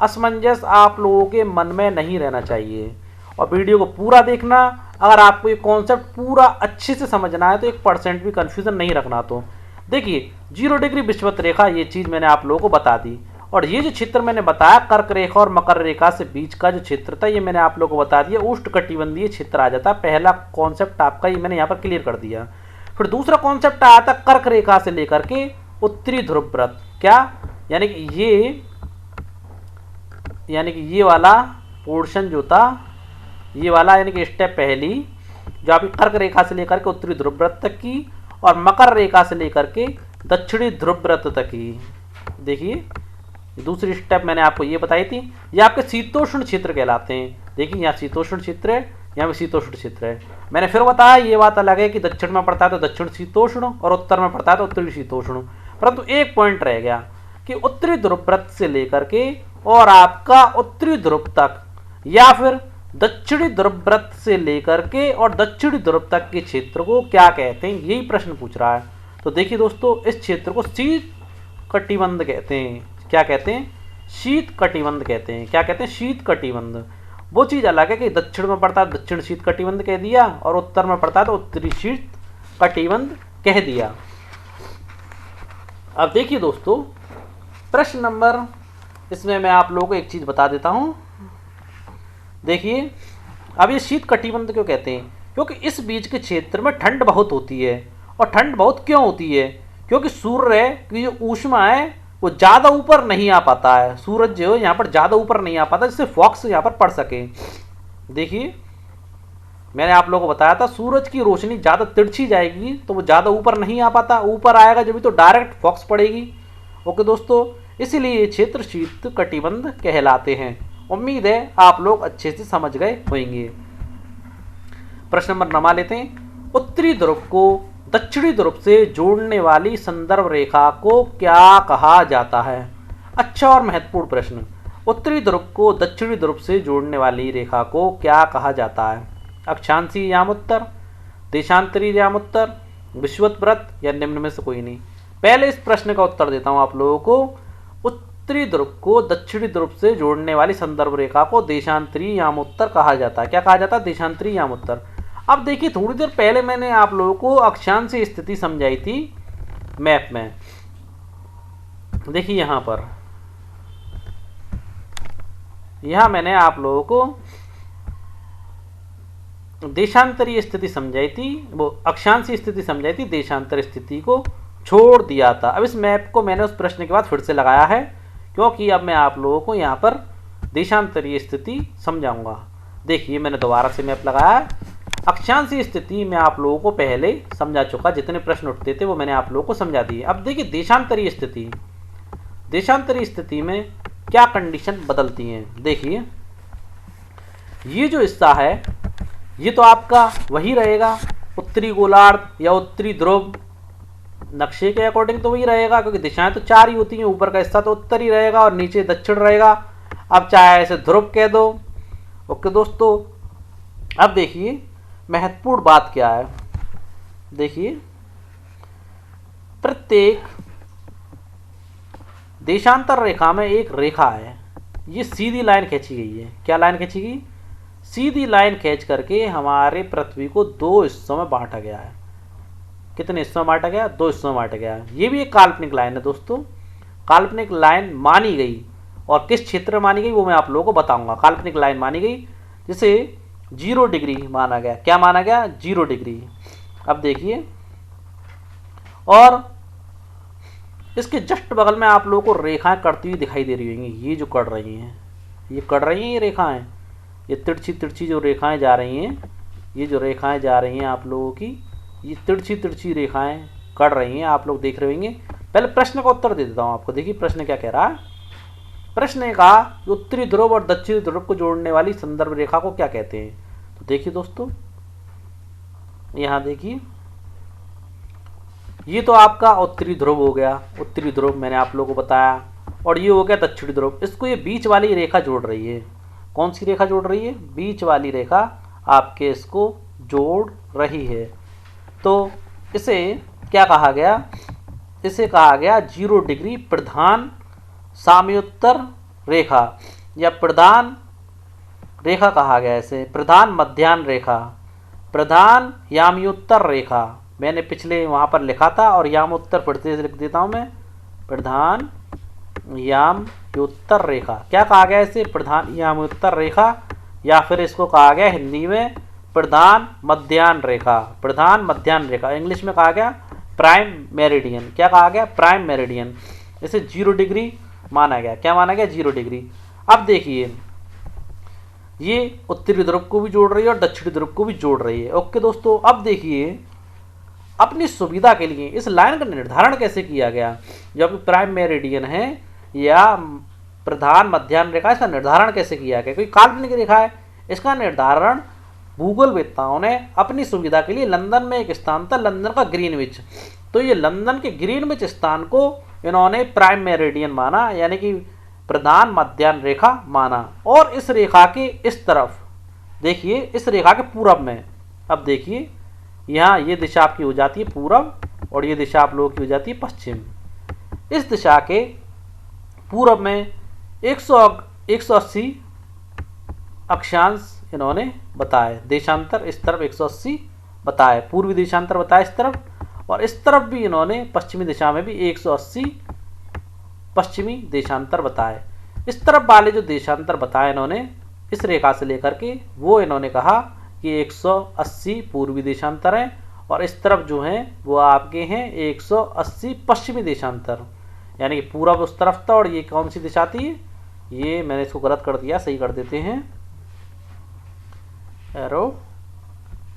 [SPEAKER 1] असमंजस आप लोगों के मन में नहीं रहना चाहिए और वीडियो को पूरा देखना। अगर आपको ये कॉन्सेप्ट पूरा अच्छे से समझना है तो 1% भी कन्फ्यूजन नहीं रखना। तो देखिए 0 डिग्री विषुवत रेखा, ये चीज़ मैंने आप लोगों को बता दी। और ये जो क्षेत्र मैंने बताया कर्क रेखा और मकर रेखा से बीच का जो क्षेत्र था ये मैंने आप लोगों को बता दिया, उष्णकटिबंधीय क्षेत्र आ जाता है। पहला कॉन्सेप्ट आपका ये मैंने यहाँ पर क्लियर कर दिया। फिर दूसरा कॉन्सेप्ट आया था कर्क रेखा से लेकर के उत्तरी ध्रुवव्रत, क्या यानी कि ये वाला पोर्शन जो था, ये वाला यानी कि स्टेप पहली जो आपकी कर्क रेखा से लेकर के उत्तरी ध्रुवव्रत तक की और मकर रेखा से लेकर के दक्षिणी ध्रुवव्रत तक की। देखिए दूसरी स्टेप मैंने आपको ये बताई थी, ये आपके शीतोष्ण क्षेत्र कहलाते हैं। देखिए यहाँ शीतोष्ण क्षेत्र है, यहाँ भी शीतोष्ण क्षेत्र है। मैंने फिर बताया ये बात अलग है कि दक्षिण में पड़ता है तो दक्षिण शीतोष्ण और उत्तर में पड़ता है तो उत्तरी शीतोष्ण। परंतु एक पॉइंट रह गया कि उत्तरी ध्रुवव्रत से लेकर के और आपका उत्तरी ध्रुव तक या फिर दक्षिणी ध्रुवव्रत से लेकर के और दक्षिणी ध्रुव तक के क्षेत्र को क्या कहते हैं, यही प्रश्न पूछ रहा है। तो देखिए दोस्तों, इस क्षेत्र को शीत कटिबंध कहते हैं। क्या कहते हैं? शीत कटिबंध कहते हैं। क्या कहते हैं? शीत कटिबंध। वो चीज़ अलग है कि दक्षिण में पड़ता है दक्षिण शीत कटिबंध कह दिया और उत्तर में पड़ता है तो उत्तरी शीत कटिबंध कह दिया। अब देखिए दोस्तों, प्रश्न नंबर, इसमें मैं आप लोगों को एक चीज़ बता देता हूँ। देखिए अब ये शीत कटिबंध क्यों कहते हैं? क्योंकि इस बीच के क्षेत्र में ठंड बहुत होती है। और ठंड बहुत क्यों होती है? क्योंकि सूर्य की जो ऊष्मा है वो ज़्यादा ऊपर नहीं आ पाता है। सूरज जो है यहाँ पर ज़्यादा ऊपर नहीं आ पाता जिससे फॉक्स यहाँ पर पड़ सके। देखिए मैंने आप लोगों को बताया था सूरज की रोशनी ज़्यादा तिरछी जाएगी तो वो ज़्यादा ऊपर नहीं आ पाता, ऊपर आएगा जब भी तो डायरेक्ट फॉक्स पड़ेगी। ओके दोस्तों, इसलिए ये क्षेत्र शीत कटिबंध कहलाते हैं। उम्मीद है आप लोग अच्छे से समझ गए होंगे। प्रश्न नंबर 9 लेते हैं। उत्तरी ध्रुव को दक्षिणी ध्रुव से जोड़ने वाली संदर्भ रेखा को क्या कहा जाता है? अच्छा और महत्वपूर्ण प्रश्न। उत्तरी ध्रुव को दक्षिणी ध्रुव से जोड़ने वाली रेखा को क्या कहा जाता है? अक्षांशीय यामोत्तर, देशांतरी यामोत्तर, विषुवत या निम्न में से कोई नहीं। पहले इस प्रश्न का उत्तर देता हूं आप लोगों को। उत्तरी ध्रुव को दक्षिणी ध्रुव से जोड़ने वाली संदर्भ रेखा को देशांतरी यामोत्तर कहा जाता है। क्या कहा जाता है? देशांतरी यामोत्तर। अब देखिए थोड़ी देर पहले मैंने आप लोगों को अक्षांशीय स्थिति समझाई थी मैप में। देखिए यहां मैंने आप लोगों को देशांतरीय स्थिति समझाई थी, वो अक्षांशीय स्थिति समझाई थी, देशांतर स्थिति को छोड़ दिया था। अब इस मैप को मैंने उस प्रश्न के बाद फिर से लगाया है क्योंकि अब मैं आप लोगों को यहाँ पर देशांतरीय स्थिति समझाऊंगा। देखिए मैंने दोबारा से मैप लगाया है। अक्षांशीय स्थिति मैं आप लोगों को पहले समझा चुका, जितने प्रश्न उठते थे वो मैंने आप लोगों को समझा दिए। अब देखिए देशांतरीय स्थिति में क्या कंडीशन बदलती हैं। देखिए ये जो हिस्सा है ये तो आपका वही रहेगा, उत्तरी गोलार्ध या उत्तरी ध्रुव नक्शे के अकॉर्डिंग तो वही रहेगा क्योंकि दिशाएं तो 4 ही होती हैं। ऊपर का हिस्सा तो उत्तर ही रहेगा और नीचे दक्षिण रहेगा। अब चाहे ऐसे ध्रुव कह दो। ओके दोस्तों, अब देखिए महत्वपूर्ण बात क्या है। देखिए प्रत्येक देशांतर रेखा में एक रेखा है, ये सीधी लाइन खींची गई है। क्या लाइन खींची गई? सीधी लाइन खींच करके हमारे पृथ्वी को 2 हिस्सों में बांटा गया है। कितने हिस्सों में बांटा गया? 2 हिस्सों में बांटा गया है। ये भी एक काल्पनिक लाइन है दोस्तों। काल्पनिक लाइन मानी गई और किस क्षेत्र में मानी गई वो मैं आप लोगों को बताऊंगा। काल्पनिक लाइन मानी गई जिसे 0 डिग्री माना गया। क्या माना गया? 0 डिग्री। अब देखिए, और इसके जस्ट बगल में आप लोगों को रेखाएं कटती हुई दिखाई दे रही होंगी। ये जो कट रही हैं, ये कट रही हैं, ये रेखाएं, ये तिरछी तिरछी जो रेखाएं जा रही हैं, ये जो रेखाएं जा रही हैं आप लोगों की, ये तिरछी तिरछी रेखाएं कट रही हैं, आप लोग देख रहे होंगे। पहले प्रश्न का उत्तर दे देता हूँ आपको। देखिए प्रश्न क्या कह रहा है। प्रश्न ने कहा उत्तरी ध्रुव और दक्षिणी ध्रुव को जोड़ने वाली संदर्भ रेखा को क्या कहते हैं? तो देखिए दोस्तों, यहाँ देखिए, ये तो आपका उत्तरी ध्रुव हो गया, उत्तरी ध्रुव मैंने आप लोगों को बताया, और ये हो गया दक्षिणी ध्रुव। इसको ये बीच वाली रेखा जोड़ रही है। कौन सी रेखा जोड़ रही है? बीच वाली रेखा आपके इसको जोड़ रही है। तो इसे क्या कहा गया? इसे कहा गया 0 डिग्री प्रधान साम्योत्तर रेखा, या प्रधान रेखा कहा गया इसे, प्रधान मध्याह्न रेखा, प्रधान याम्योत्तर रेखा। मैंने पिछले वहाँ पर लिखा था, और यामोत्तर फिर से लिख देता हूँ मैं, प्रधान याम्योत्तर रेखा। क्या कहा गया इसे? प्रधान याम्योत्तर रेखा, या फिर इसको कहा गया हिंदी में प्रधान मध्याह्न रेखा। प्रधान मध्याह्न रेखा इंग्लिश में कहा गया प्राइम मेरिडियन। क्या कहा गया? Prime meridian. इसे 0 डिग्री माना गया। क्या माना गया? 0 डिग्री। अब देखिए, ये उत्तरी ध्रुव को भी जोड़ रही है और दक्षिणी ध्रुव को भी जोड़ रही है। ओके दोस्तों, अब देखिए, अपनी सुविधा के लिए इस लाइन का निर्धारण कैसे किया गया? जब प्राइम मेरिडियन है या प्रधान मध्याह्न रेखा, इसका निर्धारण कैसे किया गया? कोई काल्पनिक रेखा है। इसका निर्धारण भूगोलवेत्ताओं ने अपनी सुविधा के लिए लंदन में एक स्थान था, लंदन का ग्रीनविच। तो ये लंदन के ग्रीनविच स्थान को इन्होंने प्राइम मेरिडियन माना, यानी कि प्रधान मध्याह्न रेखा माना। और इस रेखा के इस तरफ देखिए, इस रेखा के पूरब में, अब देखिए यहाँ ये दिशा आपकी हो जाती है पूरब, और ये दिशा आप लोगों की हो जाती है पश्चिम। इस दिशा के पूरब में 180 अक्षांश इन्होंने बताए, देशांतर इस तरफ 180 बताए, पूर्वी देशांतर बताया इस तरफ, और इस तरफ भी इन्होंने पश्चिमी दिशा में भी 180 पश्चिमी देशांतर बताए। इस तरफ वाले जो देशांतर बताए इन्होंने इस रेखा से लेकर के, वो इन्होंने कहा कि 180 पूर्वी देशांतर हैं, और इस तरफ जो हैं वो आपके हैं 180 पश्चिमी देशांतर, यानी कि पूरब उस तरफ था, और ये कौन सी दिशा थी? ये मैंने इसको गलत कर दिया, सही कर देते हैं एरो,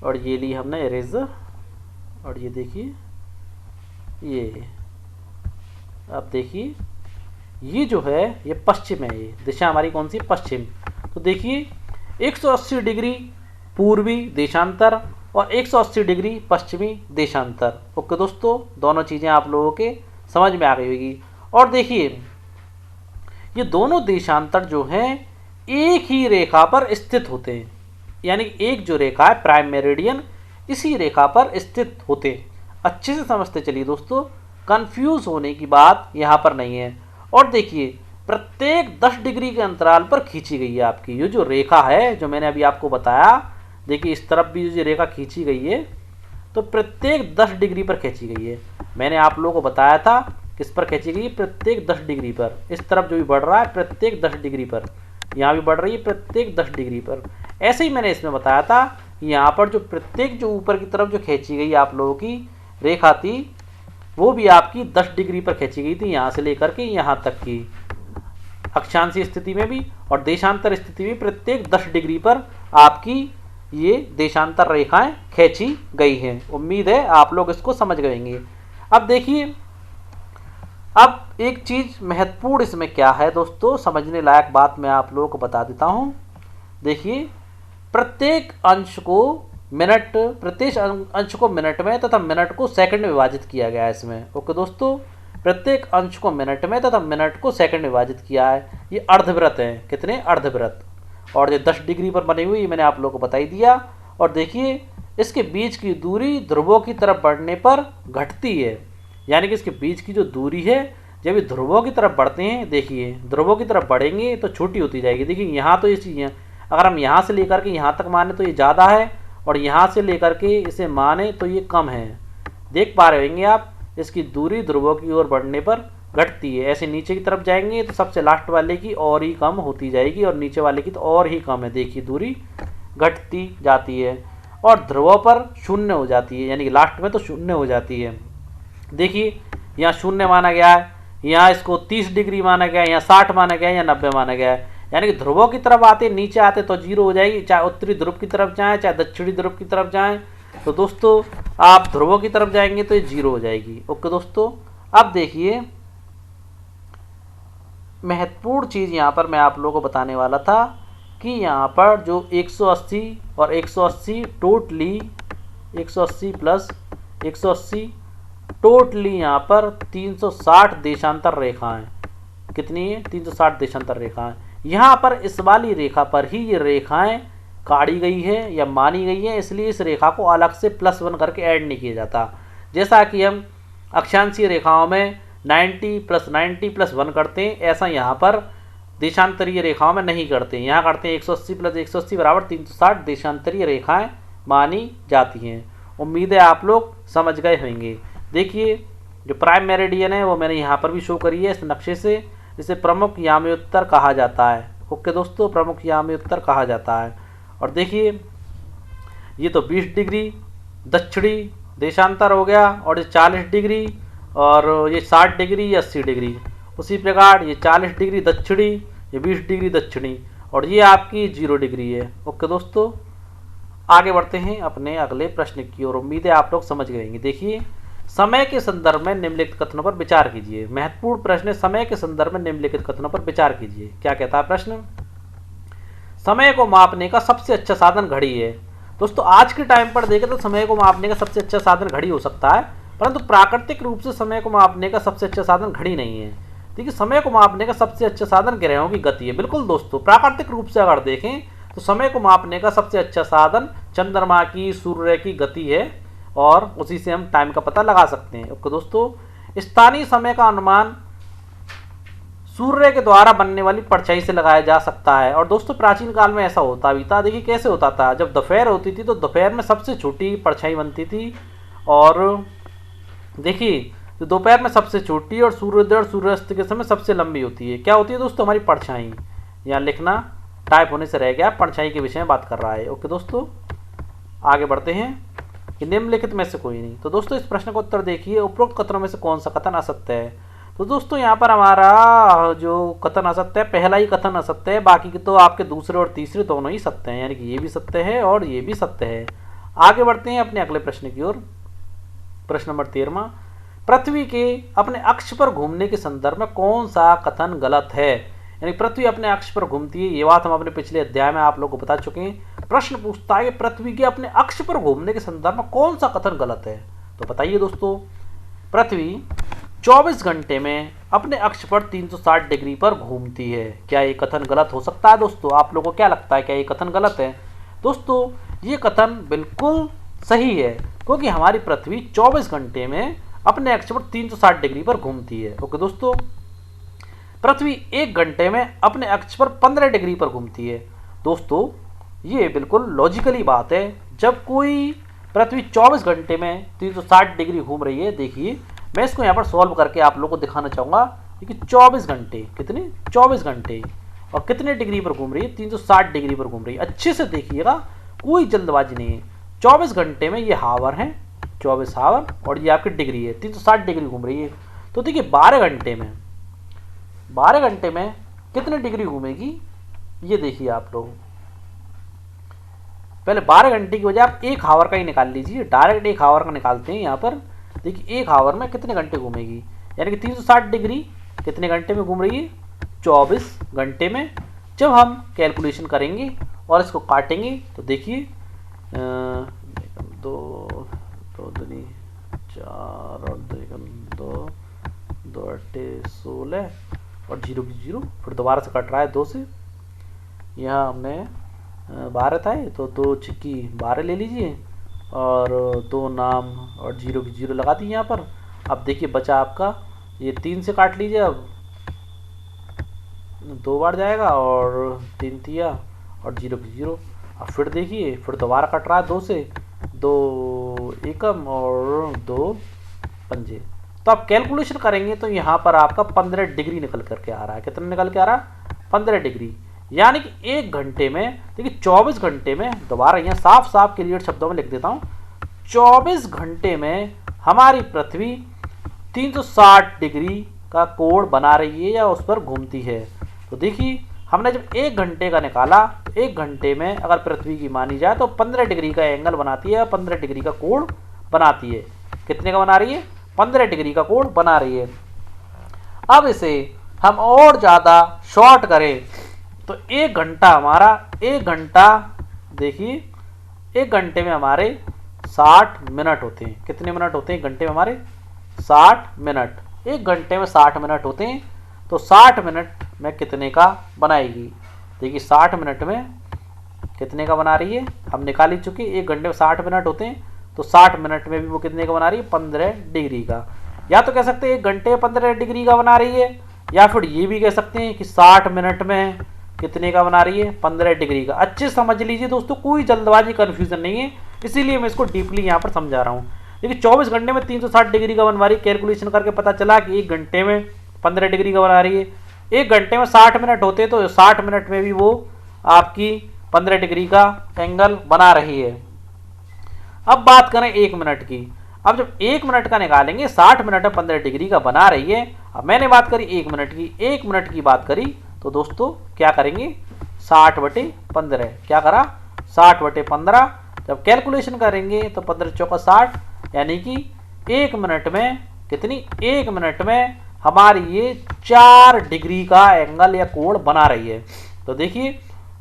[SPEAKER 1] और ये ली हमने इरेजर, और ये देखिए, ये अब देखिए, ये जो है ये पश्चिम है, ये दिशा हमारी कौन सी? पश्चिम। तो देखिए 180 डिग्री पूर्वी देशांतर और 180 डिग्री पश्चिमी देशांतर। ओके दोस्तों, दोनों चीज़ें आप लोगों के समझ में आ गई होगी। और देखिए, ये दोनों देशांतर जो हैं एक ही रेखा पर स्थित होते हैं, यानी एक जो रेखा है प्राइम मेरिडियन, इसी रेखा पर स्थित होते हैं। अच्छे से समझते चलिए दोस्तों, कंफ्यूज होने की बात यहाँ पर नहीं है। और देखिए, प्रत्येक 10 डिग्री के अंतराल पर खींची गई है आपकी ये जो रेखा है, जो मैंने अभी आपको बताया। देखिए इस तरफ भी जो रेखा खींची गई है, तो प्रत्येक 10 डिग्री पर खींची गई है। मैंने आप लोगों को बताया था किस पर खींची गई? प्रत्येक 10 डिग्री पर। इस तरफ जो भी बढ़ रहा है प्रत्येक 10 डिग्री पर, यहाँ भी बढ़ रही है प्रत्येक 10 डिग्री पर। ऐसे ही मैंने इसमें बताया था, यहाँ पर जो प्रत्येक जो ऊपर की तरफ जो खींची गई आप लोगों की रेखा थी, वो भी आपकी 10 डिग्री पर खींची गई थी, यहाँ से लेकर के यहाँ तक की अक्षांशीय स्थिति में भी और देशांतर स्थिति में प्रत्येक 10 डिग्री पर आपकी ये देशांतर रेखाएं खींची गई हैं। उम्मीद है आप लोग इसको समझ गए होंगे। अब देखिए, अब एक चीज़ महत्वपूर्ण इसमें क्या है दोस्तों, समझने लायक बात मैं आप लोगों को बता देता हूँ। देखिए, प्रत्येक अंश को मिनट, प्रत्येक अंश को मिनट में तथा मिनट को सेकंड में विभाजित किया गया है इसमें। ओके दोस्तों, प्रत्येक अंश को मिनट में तथा मिनट को सेकंड में विभाजित किया है। ये अर्धवृत्त हैं, कितने? अर्धवृत्त। और ये 10 डिग्री पर बनी हुई, मैंने आप लोगों को बता ही दिया। और देखिए, इसके बीच की दूरी ध्रुवों की तरफ बढ़ने पर घटती है, यानी कि इसके बीच की जो दूरी है, जब ये ध्रुवों की तरफ बढ़ते हैं, देखिए ध्रुवों की तरफ बढ़ेंगे तो छोटी होती जाएगी। देखिए यहाँ तो ये चीज़ें, अगर हम यहाँ से लेकर के यहाँ तक माने तो ये ज़्यादा है, और यहाँ से लेकर के इसे माने तो ये कम है। देख पा रहे होंगे आप, इसकी दूरी ध्रुवों की ओर बढ़ने पर घटती है। ऐसे नीचे की तरफ जाएंगे तो सबसे लास्ट वाले की और ही कम होती जाएगी, और नीचे वाले की तो और ही कम है। देखिए दूरी घटती जाती है, और ध्रुवों पर शून्य हो जाती है, यानी कि लास्ट में तो शून्य हो जाती है। देखिए यहाँ शून्य माना गया है, यहाँ इसको 30 डिग्री माना गया है, यहाँ 60 माना गया है, या 90 माना गया है। यानी कि ध्रुवों की तरफ आते नीचे आते तो 0 हो जाएगी, चाहे उत्तरी ध्रुव की तरफ जाएं चाहे दक्षिणी ध्रुव की तरफ जाएं। तो दोस्तों आप ध्रुवों की तरफ जाएंगे तो ये 0 हो जाएगी। ओके दोस्तों, अब देखिए महत्वपूर्ण चीज़ यहाँ पर मैं आप लोगों को बताने वाला था कि यहाँ पर जो 180 और 180 टोटली 180 प्लस 180, टोटली यहाँ पर 360 देशांतर रेखाएं। कितनी है? 360 देशांतर रेखाएं। यहाँ पर इस वाली रेखा पर ही ये रेखाएं काटी गई है या मानी गई है, इसलिए इस रेखा को अलग से +1 करके ऐड नहीं किया जाता। जैसा कि हम अक्षांशीय रेखाओं में 90 + 90 + 1 करते हैं, ऐसा यहाँ पर देशांतरीय रेखाओं में नहीं करते। यहाँ करते हैं 180 + 180 बराबर 360 देशांतरीय रेखाएं मानी जाती हैं। उम्मीद है आप लोग समझ गए होंगे। देखिए जो प्राइम मेरिडियन है वो मैंने यहाँ पर भी शो करी है इस नक्शे से, जिसे प्रमुख याम्योत्तर कहा जाता है। ओके दोस्तों, प्रमुख याम्योत्तर कहा जाता है। और देखिए ये तो 20 डिग्री दक्षिणी देशांतर हो गया, और ये 40 डिग्री, और ये 60 डिग्री या 80 डिग्री। उसी प्रकार ये 40 डिग्री दक्षिणी, ये 20 डिग्री दक्षिणी, और ये आपकी 0 डिग्री है। ओके दोस्तों, आगे बढ़ते हैं अपने अगले प्रश्न की ओर। उम्मीद है आप लोग समझ गए होंगे। देखिए समय के संदर्भ में निम्नलिखित कथनों पर विचार कीजिए। महत्वपूर्ण प्रश्न है, समय के संदर्भ में निम्नलिखित कथनों पर विचार कीजिए। क्या कहता है प्रश्न? समय को मापने का सबसे अच्छा साधन घड़ी है। दोस्तों आज के टाइम पर देखें तो समय को मापने का सबसे अच्छा साधन घड़ी हो सकता है, परंतु प्राकृतिक रूप से समय को मापने का सबसे अच्छा साधन घड़ी नहीं है। देखिए समय को मापने का सबसे अच्छा साधन ग्रहों की गति है। बिल्कुल दोस्तों, प्राकृतिक रूप से अगर देखें तो समय को मापने का सबसे अच्छा साधन चंद्रमा की, सूर्य की गति है, और उसी से हम टाइम का पता लगा सकते हैं। ओके दोस्तों, स्थानीय समय का अनुमान सूर्य के द्वारा बनने वाली परछाई से लगाया जा सकता है। और दोस्तों प्राचीन काल में ऐसा होता भी था। देखिए कैसे होता था, जब दोपहर होती थी तो दोपहर में सबसे छोटी परछाई बनती थी, और देखिए जो दोपहर में सबसे छोटी और सूर्योदय और सूर्यास्त के समय सबसे लंबी होती है। क्या होती है दोस्तों? हमारी परछाई। यहाँ लिखना टाइप होने से रह गया, परछाई के विषय में बात कर रहा है। ओके दोस्तों, आगे बढ़ते हैं कि निम्नलिखित में से कोई नहीं। तो दोस्तों इस प्रश्न का उत्तर देखिए, उपरोक्त कथनों में से कौन सा कथन असत्य है? तो दोस्तों यहाँ पर हमारा जो कथन असत्य है, पहला ही कथन असत्य है, बाकी के तो आपके दूसरे और तीसरे दोनों ही सत्य हैं, यानी कि ये भी सत्य है और ये भी सत्य है। आगे बढ़ते हैं अपने अगले प्रश्न की ओर। प्रश्न नंबर 13वां, पृथ्वी के अपने अक्ष पर घूमने के संदर्भ में कौन सा कथन गलत है? यानी पृथ्वी अपने अक्ष पर घूमती है, ये बात हम अपने पिछले अध्याय में आप लोग को बता चुके हैं। प्रश्न पूछता है कि पृथ्वी के अपने अक्ष पर घूमने के संदर्भ में कौन सा कथन गलत है? तो बताइए दोस्तों। पृथ्वी 24 घंटे में अपने अक्ष पर 360 डिग्री पर घूमती है। क्या ये कथन गलत हो सकता है दोस्तों? आप लोगों को क्या लगता है, क्या ये कथन गलत है? दोस्तों ये कथन बिल्कुल सही है, क्योंकि हमारी पृथ्वी 24 घंटे में अपने अक्ष पर 360 डिग्री पर घूमती है। ओके दोस्तों, पृथ्वी 1 घंटे में अपने अक्ष पर 15 डिग्री पर घूमती है। दोस्तों ये बिल्कुल लॉजिकली बात है। जब कोई पृथ्वी 24 घंटे में 360 डिग्री घूम रही है, देखिए मैं इसको यहाँ पर सॉल्व करके आप लोगों को दिखाना चाहूँगा कि 24 घंटे कितने, 24 घंटे और कितने डिग्री पर घूम रही है? 360 डिग्री पर घूम रही है। अच्छे से देखिएगा, कोई जल्दबाजी नहीं है। 24 घंटे में ये हावर है, 24 हावर, और ये आपकी डिग्री है, 360 डिग्री घूम रही है। तो देखिए 12 घंटे में कितने डिग्री घूमेगी, ये देखिए आप लोग। पहले 12 घंटे की वजह आप 1 हावर का ही निकाल लीजिए, डायरेक्ट 1 हावर का निकालते हैं। यहाँ पर देखिए 1 हावर में कितने घंटे घूमेगी, यानी कि 360 डिग्री कितने घंटे में घूम रही है? 24 घंटे में। जब हम कैलकुलेशन करेंगे और इसको काटेंगे तो देखिए 2 दूनी 4 और 2 2 8 16 और 0 की 0, फिर दोबारा से कट रहा है 2 से। यहाँ हमने 12 था, तो 2 छिक्की 12 ले लीजिए, और 2 नाम और 0 की 0 लगा दी यहाँ पर। अब देखिए बचा आपका ये 3 से काट लीजिए, अब 2 बार जाएगा, और 3 तिया और 0 की 0। अब फिर देखिए फिर दोबारा कट रहा है 2 से, 2 एकम और 2 पंजे। तो आप कैलकुलेशन करेंगे तो यहाँ पर आपका 15 डिग्री निकल करके आ रहा है। कितना निकल के आ रहा है? 15 डिग्री। यानी कि 1 घंटे में, देखिए 24 घंटे में, दोबारा यहाँ साफ साफ क्लियर शब्दों में लिख देता हूँ, 24 घंटे में हमारी पृथ्वी 360 डिग्री का कोण बना रही है या उस पर घूमती है। तो देखिए हमने जब 1 घंटे का निकाला, 1 घंटे में अगर पृथ्वी की मानी जाए तो 15 डिग्री का एंगल बनाती है, 15 डिग्री का कोण बनाती है। कितने का बना रही है? 15 डिग्री का कोण बना रही है। अब इसे हम और ज़्यादा शॉर्ट करें तो 1 घंटा हमारा, 1 घंटा देखिए 1 घंटे में हमारे 60 मिनट होते हैं। कितने मिनट होते हैं घंटे में हमारे? 60 मिनट। एक घंटे में 60 मिनट होते हैं, तो 60 मिनट में कितने का बनाएगी? देखिए 60 मिनट में कितने का बना रही है, हम निकाल ही चुके। एक घंटे में 60 मिनट होते हैं, तो 60 मिनट में भी वो कितने का बना रही है? 15 डिग्री का। या तो कह सकते हैं एक घंटे में 15 डिग्री का बना रही है, या फिर ये भी कह सकते हैं कि 60 मिनट में कितने का बना रही है? 15 डिग्री का। अच्छे समझ लीजिए दोस्तों, कोई जल्दबाजी कन्फ्यूजन नहीं है, इसीलिए मैं इसको डीपली यहाँ पर समझा रहा हूँ। देखिए 24 घंटे में 360 डिग्री का बनवा रही है, कैलकुलेशन करके पता चला कि एक घंटे में 15 डिग्री का बना रही है। एक घंटे में 60 मिनट होते हैं, तो 60 मिनट में भी वो आपकी 15 डिग्री का एंगल बना रही है। अब बात करें 1 मिनट की। अब जब 1 मिनट का निकालेंगे, 60 मिनट में 15 डिग्री का बना रही है। अब मैंने बात करी 1 मिनट की, 1 मिनट की बात करी तो दोस्तों क्या करेंगे? 60/15। क्या करा? 60/15। जब कैलकुलेशन करेंगे तो 15 चौका 60, यानी कि 1 मिनट में कितनी? 1 मिनट में हमारी ये 4 डिग्री का एंगल या कोण बना रही है। तो देखिए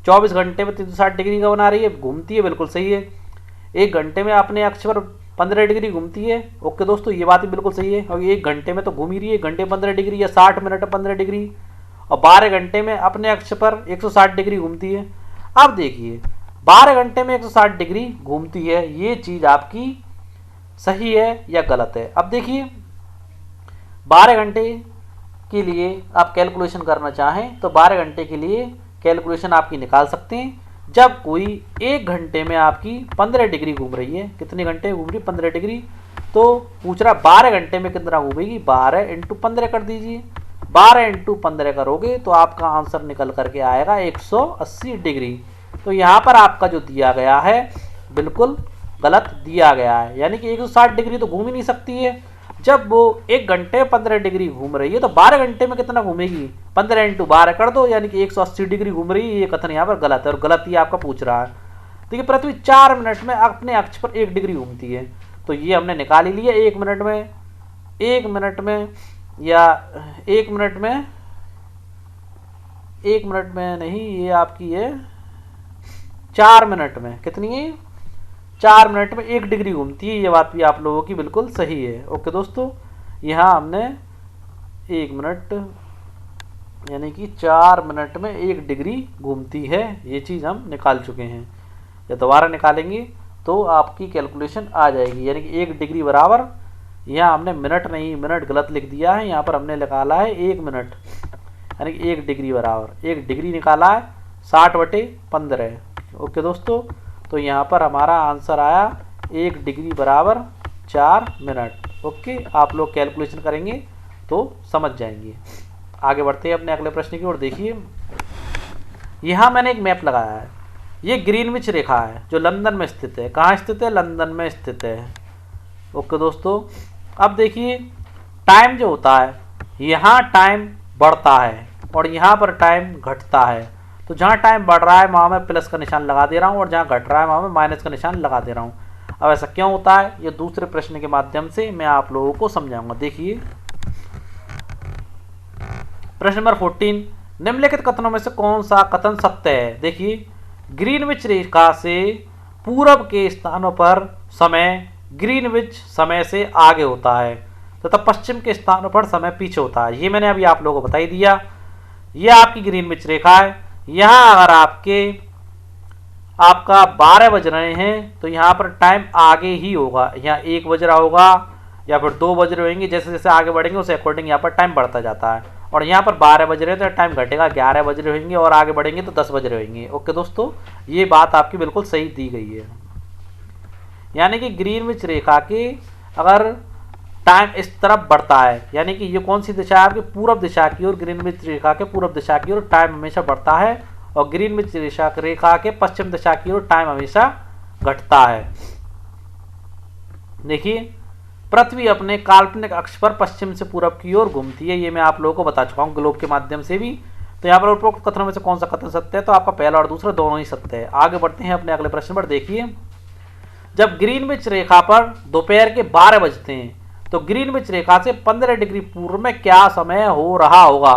[SPEAKER 1] 24 घंटे में 360 डिग्री का बना रही है, घूमती है, बिल्कुल सही है। एक घंटे में अपने अक्ष पर 15 डिग्री घूमती है। ओके दोस्तों, ये बात भी बिल्कुल सही है। और एक घंटे में तो घूम ही रही है, घंटे 15 डिग्री या 60 मिनट 15 डिग्री, और 12 घंटे में अपने अक्ष पर 160 डिग्री घूमती है। अब देखिए 12 घंटे में 160 डिग्री घूमती है, ये चीज आपकी सही है या गलत है? अब देखिए 12 घंटे के लिए आप कैलकुलेशन करना चाहें तो 12 घंटे के लिए कैलकुलेशन आपकी निकाल सकते हैं। जब कोई एक घंटे में आपकी 15 डिग्री घूम रही है, कितने घंटे घूम रही है? 15 डिग्री। तो पूछ रहा 12 घंटे में कितना घूमेगी? 12 × 15 कर दीजिए। 12 × 15 करोगे तो आपका आंसर निकल करके आएगा 180 डिग्री। तो यहाँ पर आपका जो दिया गया है बिल्कुल गलत दिया गया है, यानी कि 160 डिग्री तो घूम ही नहीं सकती है। जब वो एक घंटे 15 डिग्री घूम रही है तो 12 घंटे में कितना घूमेगी? 15 × 12 कर दो, यानी कि 180 डिग्री घूम रही है। ये कथन यहाँ पर गलत है, और गलत ही आपका पूछ रहा है। देखिए पृथ्वी 4 मिनट में अपने अक्ष पर 1 डिग्री घूमती है, तो ये हमने निकाल ही लिया। 1 मिनट में, 1 मिनट में, या 1 मिनट में, 1 मिनट में नहीं, ये आपकी है 4 मिनट में। कितनी है? 4 मिनट में 1 डिग्री घूमती है। ये बात भी आप लोगों की बिल्कुल सही है। ओके दोस्तों, यहाँ हमने 1 मिनट यानी कि 4 मिनट में 1 डिग्री घूमती है, ये चीज़ हम निकाल चुके हैं। या दोबारा निकालेंगे तो आपकी कैलकुलेशन आ जाएगी, यानी कि 1 डिग्री बराबर, यहाँ हमने मिनट नहीं, मिनट गलत लिख दिया है, यहाँ पर हमने निकाला है 1 मिनट, यानी कि 1 डिग्री बराबर 1 डिग्री निकाला है 60/15। ओके दोस्तों, तो यहाँ पर हमारा आंसर आया 1 डिग्री बराबर 4 मिनट। ओके, आप लोग कैलकुलेशन करेंगे तो समझ जाएंगे। आगे बढ़ते हैं अपने अगले प्रश्न की ओर। देखिए यहाँ मैंने एक मैप लगाया है, ये ग्रीनविच रेखा है जो लंदन में स्थित है। कहाँ स्थित है? लंदन में स्थित है। ओके दोस्तों, अब देखिए टाइम जो होता है, यहाँ टाइम बढ़ता है और यहाँ पर टाइम घटता है। तो जहाँ टाइम बढ़ रहा है वहाँ मैं प्लस का निशान लगा दे रहा हूँ, और जहाँ घट रहा है वहाँ मैं माइनस का निशान लगा दे रहा हूँ। अब ऐसा क्यों होता है, ये दूसरे प्रश्न के माध्यम से मैं आप लोगों को समझाऊंगा। देखिए प्रश्न नंबर 14, निम्नलिखित कथनों में से कौन सा कथन सत्य है? देखिए ग्रीनविच रेखा से पूरब के स्थानों पर समय ग्रीनविच समय से आगे होता है, तथा पश्चिम के स्थानों पर समय पीछे होता है। ये मैंने अभी आप लोगों को बता ही दिया। ये आपकी ग्रीनविच रेखा है। यहाँ अगर आपका 12 बज रहे हैं तो यहाँ पर टाइम आगे ही होगा, यहाँ 1 बज रहा होगा या फिर 2 बज रहे होंगे। जैसे जैसे आगे बढ़ेंगे उस अकॉर्डिंग यहाँ पर टाइम बढ़ता जाता है। और यहाँ पर 12 बज रहे हैं तो टाइम घटेगा, 11 बज रहे होंगे, और आगे बढ़ेंगे तो 10 बज रहे होंगे। ओके दोस्तों, ये बात आपकी बिल्कुल सही दी गई है। यानी कि ग्रीनविच रेखा के अगर टाइम इस तरफ बढ़ता है, यानी कि ये कौन सी दिशा है आपकी? पूर्व दिशा की ओर। ग्रीनविच रेखा के पूर्व दिशा की ओर टाइम हमेशा बढ़ता है, और ग्रीनविच रेखा के पश्चिम दिशा की ओर टाइम हमेशा घटता है। देखिए पृथ्वी अपने काल्पनिक अक्ष पर पश्चिम से पूरब की ओर घूमती है, ये मैं आप लोगों को बता चुका हूँ ग्लोब के माध्यम से भी। तो यहाँ पर उपरोक्त कथनों में से कौन सा कथन सत्य है? तो आपका पहला और दूसरा दोनों ही सत्य है। आगे बढ़ते हैं अपने अगले प्रश्न पर। देखिए जब ग्रीनविच रेखा पर दोपहर के 12 बजते हैं तो ग्रीनविच रेखा से 15 डिग्री पूर्व में क्या समय हो रहा होगा?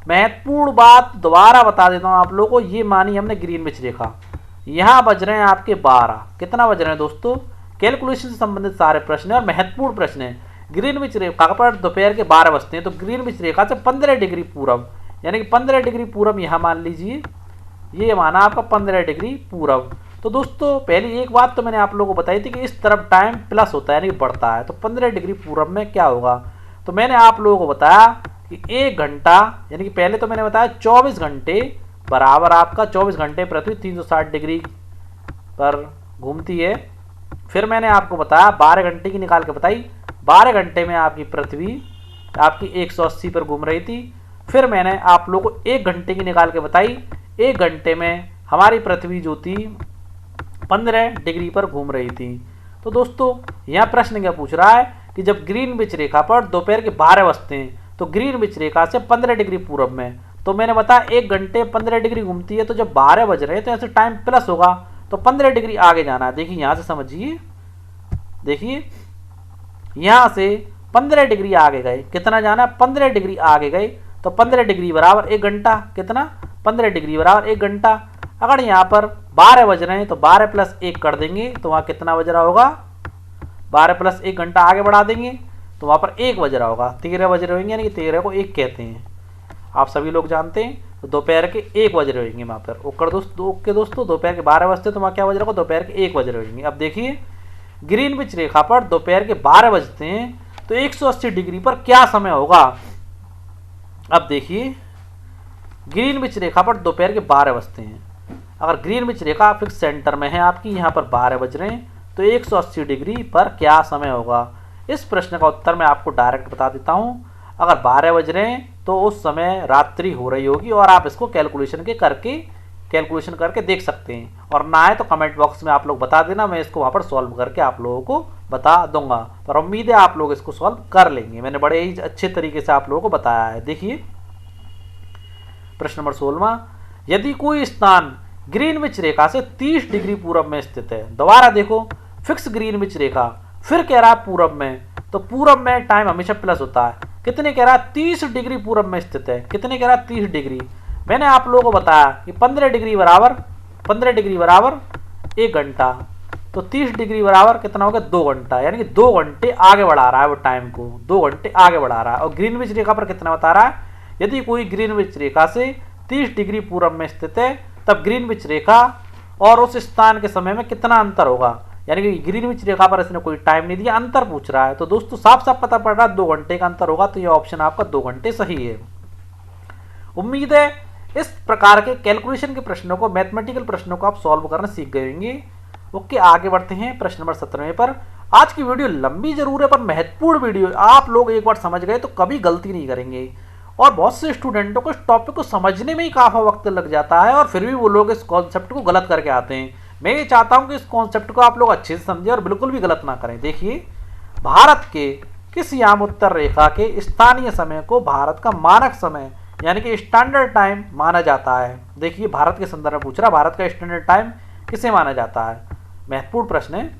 [SPEAKER 1] महत्वपूर्ण बात दोबारा बता देता हूं आप लोगों को। ये मानी हमने ग्रीनविच रेखा, यहाँ बज रहे हैं आपके 12। कितना बज रहे हैं दोस्तों? कैलकुलेशन से संबंधित सारे प्रश्न और महत्वपूर्ण प्रश्न हैं। ग्रीनविच रेखा पर दोपहर के 12 बजते हैं, तो ग्रीनविच रेखा से 15 डिग्री पूरब, यानी कि 15 डिग्री पूरब यहाँ मान लीजिए, ये माना आपका 15 डिग्री पूरब। तो दोस्तों पहली एक बात तो मैंने आप लोगों को बताई थी कि इस तरफ टाइम प्लस होता है यानी कि बढ़ता है, तो 15 डिग्री पूरब में क्या होगा, तो मैंने आप लोगों को बताया कि 1 घंटा, यानी कि पहले तो मैंने बताया 24 घंटे बराबर आपका 24 घंटे पृथ्वी 360 डिग्री पर घूमती है। फिर मैंने आपको बताया 12 घंटे की निकाल के बताई, 12 घंटे में आपकी पृथ्वी आपकी 180 पर घूम रही थी। फिर मैंने आप लोगों को 1 घंटे की निकाल के बताई, 1 घंटे में हमारी पृथ्वी जो थी 15 डिग्री पर घूम रही थी। तो दोस्तों यहाँ प्रश्न क्या पूछ रहा है कि जब ग्रीनविच रेखा पर दोपहर के 12 बजते हैं तो ग्रीनविच रेखा से 15 डिग्री पूरब में, तो मैंने बताया 1 घंटे 15 डिग्री घूमती है, तो जब 12 बज रहे हैं तो ऐसे टाइम प्लस होगा, तो 15 डिग्री आगे जाना है। देखिए यहाँ से समझिए, देखिए यहाँ से 15 डिग्री आगे गए, कितना जाना है 15 डिग्री आगे गए, तो 15 डिग्री बराबर 1 घंटा, कितना 15 डिग्री बराबर 1 घंटा। अगर यहाँ पर 12 बज रहे हैं तो 12 प्लस 1 कर देंगे तो वहाँ कितना बज रहा होगा, 12 प्लस 1 घंटा आगे बढ़ा देंगे तो वहाँ पर 1 बज रहा होगा, 13 बज रहे होंगे, यानी कि 13 को 1 कहते हैं, आप सभी लोग जानते हैं। तो दोपहर के 1 बज रहे होंगे वहाँ पर, ओके दोस्तों दोपहर के 12 बजते तो वहाँ क्या बज रहा होगा, दोपहर के 1 बज रहे होंगे। अब देखिए ग्रीनविच रेखा पर दोपहर के 12 बजते हैं तो 180 डिग्री पर क्या समय होगा। अब देखिए ग्रीनविच रेखा पर दोपहर के 12 बजते हैं, अगर ग्रीनविच रेखा फिक्स सेंटर में है आपकी, यहाँ पर 12 बज रहे हैं, तो 180 डिग्री पर क्या समय होगा। इस प्रश्न का उत्तर मैं आपको डायरेक्ट बता देता हूँ। अगर 12 बज रहे हैं तो उस समय रात्रि हो रही होगी, और आप इसको कैलकुलेशन करके देख सकते हैं, और ना है तो कमेंट बॉक्स में आप लोग बता देना, मैं इसको वहाँ पर सॉल्व करके आप लोगों को बता दूंगा। पर उम्मीद है आप लोग इसको सॉल्व कर लेंगे, मैंने बड़े ही अच्छे तरीके से आप लोगों को बताया है। देखिए प्रश्न नंबर 16, यदि कोई स्थान ग्रीनविच रेखा से 30 डिग्री पूरब में स्थित है, दोबारा देखो फिक्स ग्रीनविच रेखा, फिर कह रहा है पूरब में, तो पूरब में टाइम हमेशा प्लस होता है, कितने कह रहा है 30 डिग्री पूरब में स्थित है, कितने कह रहा है 30 डिग्री। मैंने आप लोगों को बताया कि 15 डिग्री बराबर 1 घंटा, तो 30 डिग्री बराबर कितना हो गया 2 घंटा, यानी कि 2 घंटे आगे बढ़ा रहा है वो टाइम को, 2 घंटे आगे बढ़ा रहा है। और ग्रीनविच रेखा पर कितना बता रहा है, यदि कोई ग्रीनविच रेखा से 30 डिग्री पूरब में स्थित है तब ग्रीनविच रेखा और उस स्थान के समय में कितना अंतर होगा, यानी कि ग्रीनविच रेखा पर इसने कोई टाइम नहीं दिया, अंतर पूछ रहा है। तो दोस्तों साफ साफ पता पड़ रहा है 2 घंटे का अंतर होगा, तो ये ऑप्शन आपका 2 घंटे सही है। उम्मीद है इस प्रकार के कैलकुलेशन के प्रश्नों को, मैथमेटिकल प्रश्नों को आप सॉल्व करना सीख गए होंगे। ओके, आगे बढ़ते हैं प्रश्न नंबर 17 पर। आज की वीडियो लंबी जरूर है पर महत्वपूर्ण वीडियो, आप लोग एक बार समझ गए तो कभी गलती नहीं करेंगे। और बहुत से स्टूडेंटों को इस टॉपिक को समझने में ही काफ़ी वक्त लग जाता है और फिर भी वो लोग इस कॉन्सेप्ट को गलत करके आते हैं। मैं ये चाहता हूं कि इस कॉन्सेप्ट को आप लोग अच्छे से समझें और बिल्कुल भी गलत ना करें। देखिए भारत के किस याम उत्तर रेखा के स्थानीय समय को भारत का मानक समय यानी कि स्टैंडर्ड टाइम माना जाता है। देखिए भारत के संदर्भ में पूछ रहा, भारत का स्टैंडर्ड टाइम किसे माना जाता है, महत्वपूर्ण प्रश्न है।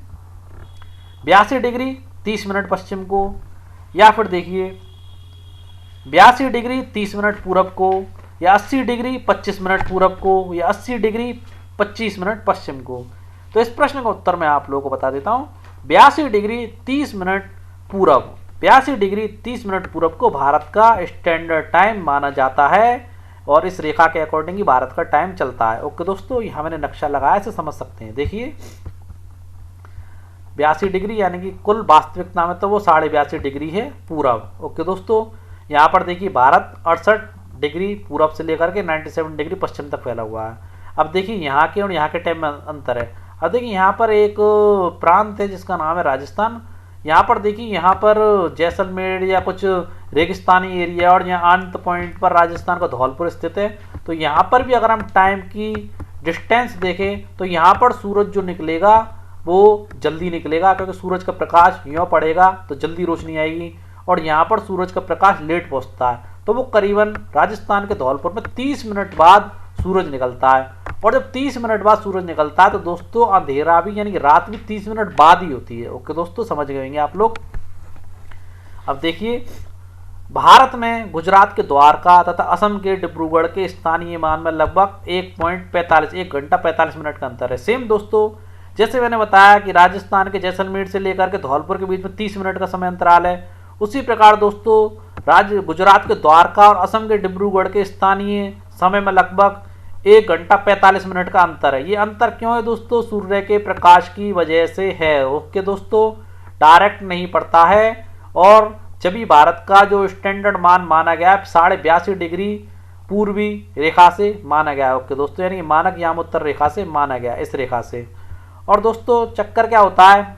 [SPEAKER 1] 82 डिग्री 30 मिनट पश्चिम को, या फिर देखिए 82 डिग्री 30 मिनट पूरब को, या 80 डिग्री 25 मिनट पूरब को, या 80 डिग्री 25 मिनट पश्चिम को। तो इस प्रश्न का उत्तर मैं आप लोगों को बता देता हूँ। 82 डिग्री 30 मिनट पूरब, 82 डिग्री 30 मिनट पूरब को भारत का स्टैंडर्ड टाइम माना जाता है, और इस रेखा के अकॉर्डिंग ही भारत का टाइम चलता है। ओके दोस्तों, यहाँ मैंने नक्शा लगाया, इसे समझ सकते हैं। देखिए 82 डिग्री यानी कि कुल वास्तविकता में तो वो 82.5 डिग्री है पूरब। ओके दोस्तों, यहाँ पर देखिए भारत 68 डिग्री पूरब से लेकर के 97 डिग्री पश्चिम तक फैला हुआ है। अब देखिए यहाँ के और यहाँ के टाइम में अंतर है। अब देखिए यहाँ पर एक प्रांत है जिसका नाम है राजस्थान। यहाँ पर देखिए यहाँ पर जैसलमेर या कुछ रेगिस्तानी एरिया, और यहाँ अंत पॉइंट पर राजस्थान का धौलपुर स्थित है। तो यहाँ पर भी अगर हम टाइम की डिस्टेंस देखें तो यहाँ पर सूरज जो निकलेगा वो जल्दी निकलेगा, क्योंकि सूरज का प्रकाश यूँ पड़ेगा तो जल्दी रोशनी आएगी, और यहाँ पर सूरज का प्रकाश लेट पहुँचता है। तो वो करीबन राजस्थान के धौलपुर में 30 मिनट बाद सूरज निकलता है, और जब 30 मिनट बाद सूरज निकलता है तो दोस्तों अंधेरा भी यानी कि रात भी 30 मिनट बाद ही होती है। ओके दोस्तों, समझ गए होंगे आप लोग। अब देखिए भारत में गुजरात के द्वारका तथा असम के डिब्रूगढ़ के स्थानीय मान में लगभग 1 घंटा 45 मिनट का अंतर है। सेम दोस्तों जैसे मैंने बताया कि राजस्थान के जैसलमेर से लेकर के धौलपुर के बीच में 30 मिनट का समय अंतराल है, उसी प्रकार दोस्तों राज्य गुजरात के द्वारका और असम के डिब्रूगढ़ के स्थानीय समय में लगभग 1 घंटा 45 मिनट का अंतर है। ये अंतर क्यों है दोस्तों? सूर्य के प्रकाश की वजह से है। ओके दोस्तों, डायरेक्ट नहीं पड़ता है। और जब भी भारत का जो स्टैंडर्ड मान माना गया है 82.5 डिग्री पूर्वी रेखा से माना गया है। ओके दोस्तों, यानी मानक यामोत्तर रेखा से माना गया इस रेखा से। और दोस्तों चक्कर क्या होता है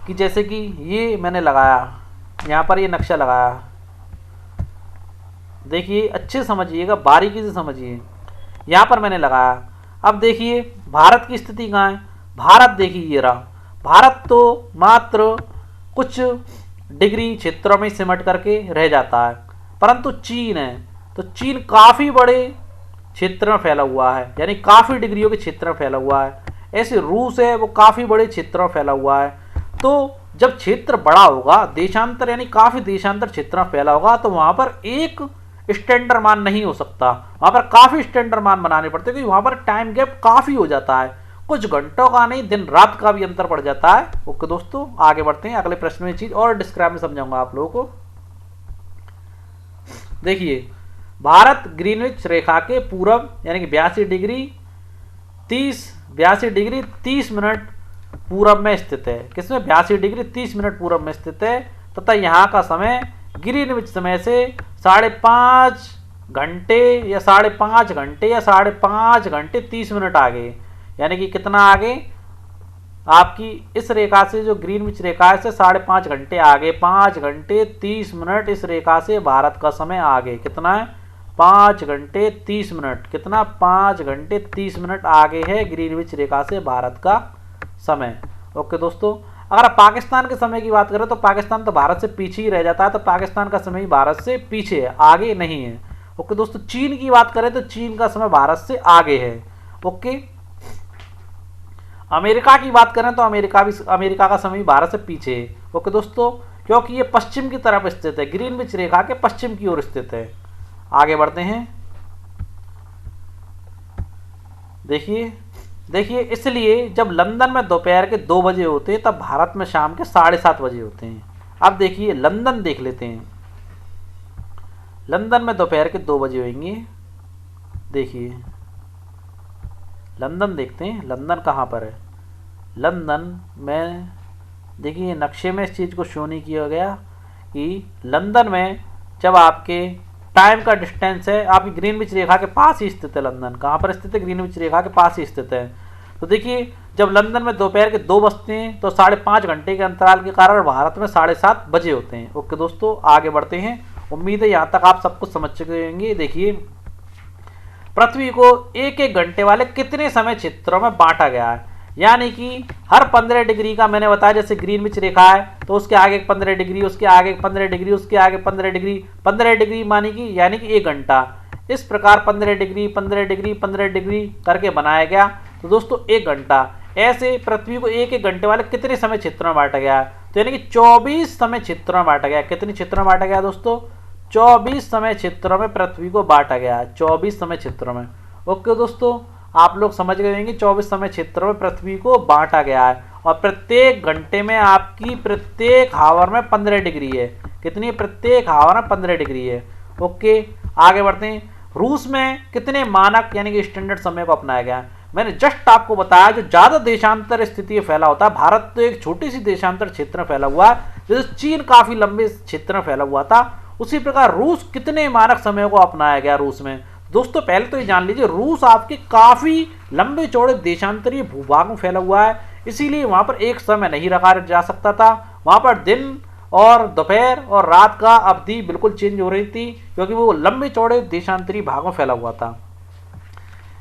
[SPEAKER 1] कि जैसे कि ये मैंने लगाया, यहाँ पर ये नक्शा लगाया, देखिए अच्छे समझिएगा, बारीकी से समझिए। यहाँ पर मैंने लगाया, अब देखिए भारत की स्थिति कहाँ है। भारत देखिए ये रहा, भारत तो मात्र कुछ डिग्री क्षेत्रों में सिमट करके रह जाता है, परंतु चीन है तो चीन काफ़ी बड़े क्षेत्र में फैला हुआ है, यानी काफ़ी डिग्रियों के क्षेत्र में फैला हुआ है। ऐसे रूस है वो काफ़ी बड़े क्षेत्र में फैला हुआ है। तो जब क्षेत्र बड़ा होगा, देशांतर यानी काफ़ी देशांतर क्षेत्र में फैला होगा, तो वहाँ पर एक स्टैंडर्ड मान नहीं हो सकता, वहाँ पर काफ़ी स्टैंडर्ड मान बनाने पड़ते हैं, क्योंकि वहाँ पर टाइम गैप काफ़ी हो जाता है, कुछ घंटों का नहीं दिन रात का भी अंतर पड़ जाता है। ओके दोस्तों, आगे बढ़ते हैं। अगले प्रश्न में चीज़ और डिस्क्राइब में समझाऊंगा आप लोगों को। देखिए भारत ग्रीनविच रेखा के पूर्व यानी कि 82 डिग्री 30 मिनट पूरब में स्थित है। किसमें? 82 डिग्री 30 मिनट पूरब में स्थित है, तथा यहाँ का समय ग्रीनविच समय से 5.5 घंटे या 5.5 घंटे या 5.5 घंटे 30 मिनट आगे, यानी कि कितना आगे? आपकी इस रेखा से जो ग्रीनविच रेखा है से 5.5 घंटे आगे, 5 घंटे 30 मिनट इस रेखा से भारत का समय आगे। कितना है? 5 घंटे 30 मिनट। कितना? 5 घंटे 30 मिनट आगे है ग्रीनविच रेखा से भारत का समय। ओके दोस्तों, अगर आप पाकिस्तान के समय की बात करें तो पाकिस्तान तो भारत से पीछे ही रह जाता है, तो पाकिस्तान का समय भारत से पीछे है, आगे नहीं है। ओके दोस्तों, चीन की बात करें तो चीन का समय भारत से आगे है। ओके, अमेरिका की बात करें तो अमेरिका का समय भारत से पीछे है। ओके दोस्तों, क्योंकि ये पश्चिम की तरफ स्थित है, ग्रीनविच रेखा के पश्चिम की ओर स्थित है। आगे बढ़ते हैं। देखिए इसलिए जब लंदन में दोपहर के 2 बजे होते हैं तब भारत में शाम के 7:30 बजे होते हैं। अब देखिए लंदन देख लेते हैं, लंदन में दोपहर के 2 बजे होंगे। देखिए लंदन देखते हैं, लंदन कहाँ पर है? लंदन में देखिए नक्शे में इस चीज़ को शो नहीं किया गया कि लंदन में जब आपके टाइम का डिस्टेंस है, आपकी ग्रीनविच रेखा के पास ही स्थित है। लंदन कहाँ पर स्थित है? ग्रीनविच रेखा के पास ही स्थित है। तो देखिए जब लंदन में दोपहर के 2 बजते हैं तो 5.5 घंटे के अंतराल के कारण भारत में 7:30 बजे होते हैं। ओके दोस्तों, आगे बढ़ते हैं। उम्मीद है यहाँ तक आप सब कुछ समझ चुके होंगे। देखिए पृथ्वी को 1-1 घंटे वाले कितने समय क्षेत्रों में बांटा गया है, यानी कि हर 15 डिग्री का मैंने बताया, जैसे ग्रीनविच रेखा है तो उसके आगे 15 डिग्री, उसके आगे 15 डिग्री, उसके आगे 15 डिग्री, 15 डिग्री मानी कि यानी कि 1 घंटा। इस प्रकार 15 डिग्री 15 डिग्री 15 डिग्री करके बनाया गया। तो दोस्तों 1 घंटा, ऐसे पृथ्वी को 1-1 घंटे वाले कितने समय क्षेत्रों में बांटा गया है? तो यानी कि 24 समय क्षेत्रों में बांटा गया। कितने क्षेत्रों में बांटा गया दोस्तों? 24 समय क्षेत्रों में पृथ्वी को बांटा गया है, 24 समय क्षेत्रों में। ओके दोस्तों, आप लोग समझ गए होंगे 24 समय क्षेत्रों में पृथ्वी को बांटा गया है, और प्रत्येक घंटे में आपकी प्रत्येक हावर में 15 डिग्री है। कितनी? प्रत्येक हावर में 15 डिग्री है। ओके, आगे बढ़ते हैं। रूस में कितने मानक यानी कि स्टैंडर्ड समय को अपनाया गया है? मैंने जस्ट आपको बताया जो ज़्यादा देशांतर स्थिति में फैला होता है, भारत तो एक छोटी सी देशांतर क्षेत्र में फैला हुआ है, जैसे चीन काफ़ी लंबे क्षेत्र में फैला हुआ था, उसी प्रकार रूस कितने मानक समय को अपनाया गया रूस में? दोस्तों पहले तो ये जान लीजिए, रूस आपके काफ़ी लंबे चौड़े देशांतरीय भूभाग में फैला हुआ है, इसीलिए वहाँ पर एक समय नहीं रखा जा सकता था। वहाँ पर दिन और दोपहर और रात का अवधि बिल्कुल चेंज हो रही थी, क्योंकि वो लंबे चौड़े देशांतरीय भागों में फैला हुआ था।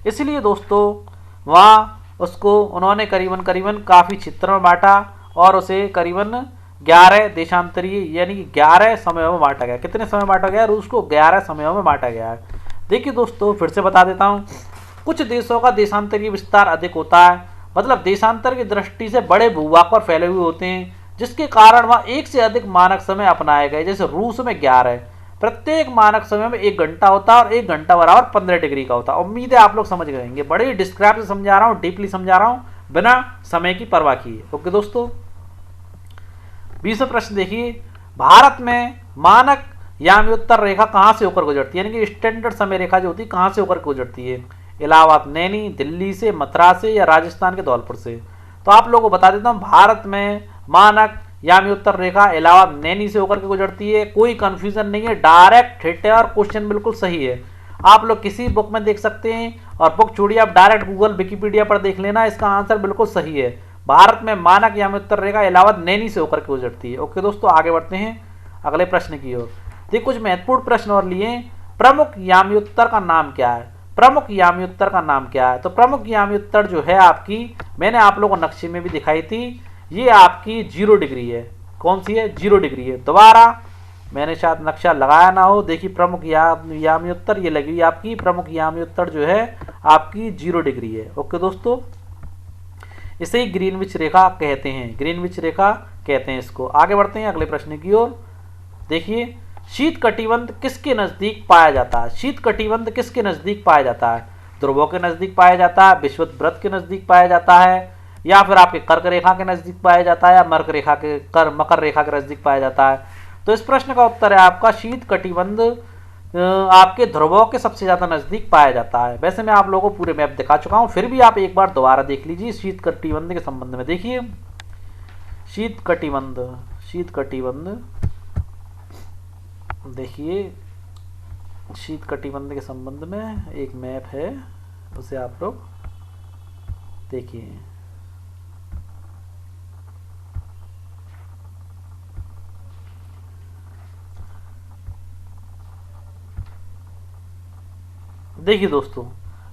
[SPEAKER 1] इसलिए दोस्तों वहाँ उसको उन्होंने करीबन काफ़ी क्षेत्रों में बांटा और उसे करीबन 11 देशांतरीय यानी कि 11 समयों में बांटा गया। कितने समय बांटा गया? रूस को 11 समयों में बांटा गया है। देखिए दोस्तों फिर से बता देता हूँ, कुछ देशों का देशांतरीय विस्तार अधिक होता है, मतलब देशांतर की दृष्टि से बड़े भूभाग पर फैले हुए होते हैं, जिसके कारण वहाँ एक से अधिक मानक समय अपनाए गए। जैसे रूस में 11, प्रत्येक मानक समय में 1 घंटा होता है और 1 घंटा बराबर 15 डिग्री का होता है। उम्मीद है आप लोग समझ गए होंगे। बड़े डिस्क्राइब से समझा रहा हूँ, डीपली समझा रहा हूँ, बिना समय की परवाह किए। ओके दोस्तों, 20वां प्रश्न देखिए, भारत में मानक यामी-उत्तर रेखा कहाँ से होकर गुजरती है, यानी कि स्टैंडर्ड समय रेखा जो होती है कहाँ से होकर गुजरती है? इलाहाबाद, नैनी, दिल्ली से, मथुरा से या राजस्थान के धौलपुर से? तो आप लोगों को बता देता हूँ, भारत में मानक यामी उत्तर रेखा इलाहाबाद नैनी से होकर के गुजरती है। कोई कंफ्यूजन नहीं है, डायरेक्ट हिट है और क्वेश्चन बिल्कुल सही है। आप लोग किसी बुक में देख सकते हैं और बुक छोड़िए, आप डायरेक्ट गूगल विकिपीडिया पर देख लेना, इसका आंसर बिल्कुल सही है। भारत में मानक यामी उत्तर रेखा इलाहाबाद नैनी से होकर के गुजरती है। ओके दोस्तों, आगे बढ़ते हैं अगले प्रश्न की ओर। देखिए कुछ महत्वपूर्ण प्रश्न और लिए। प्रमुख यामी उत्तर का नाम क्या है? प्रमुख यामी उत्तर का नाम क्या है? तो प्रमुख यामी उत्तर जो है आपकी, मैंने आप लोगों को नक्शे में भी दिखाई थी, ये आपकी 0 डिग्री है। कौन सी है? 0 डिग्री है। दोबारा मैंने शायद नक्शा लगाया ना हो, देखिए प्रमुख यामी उत्तर ये लगी हुई आपकी, प्रमुख यामी उत्तर जो है आपकी 0 डिग्री है। ओके दोस्तों, इसे ही ग्रीनविच रेखा कहते हैं, ग्रीनविच रेखा कहते हैं इसको। आगे बढ़ते हैं अगले प्रश्न की ओर। देखिए, शीत कटिबंध किसके नजदीक पाया जाता है? शीत कटिबंध किसके नजदीक पाया जाता है? ध्रुवों के नजदीक पाया जाता है, विषुवत वृत्त के नजदीक पाया जाता है, या फिर आपके कर्क रेखा के नजदीक पाया जाता है, या मकर रेखा के नजदीक पाया जाता है? तो इस प्रश्न का उत्तर है आपका शीत कटिबंध आपके ध्रुवों के सबसे ज्यादा नजदीक पाया जाता है। वैसे मैं आप लोगों को पूरे मैप दिखा चुका हूं, फिर भी आप एक बार दोबारा देख लीजिए शीत कटिबंध के संबंध में। देखिए शीत कटिबंध, शीत कटिबंध, देखिए शीत कटिबंध के संबंध में एक मैप है, उसे आप लोग देखिए। देखिए दोस्तों,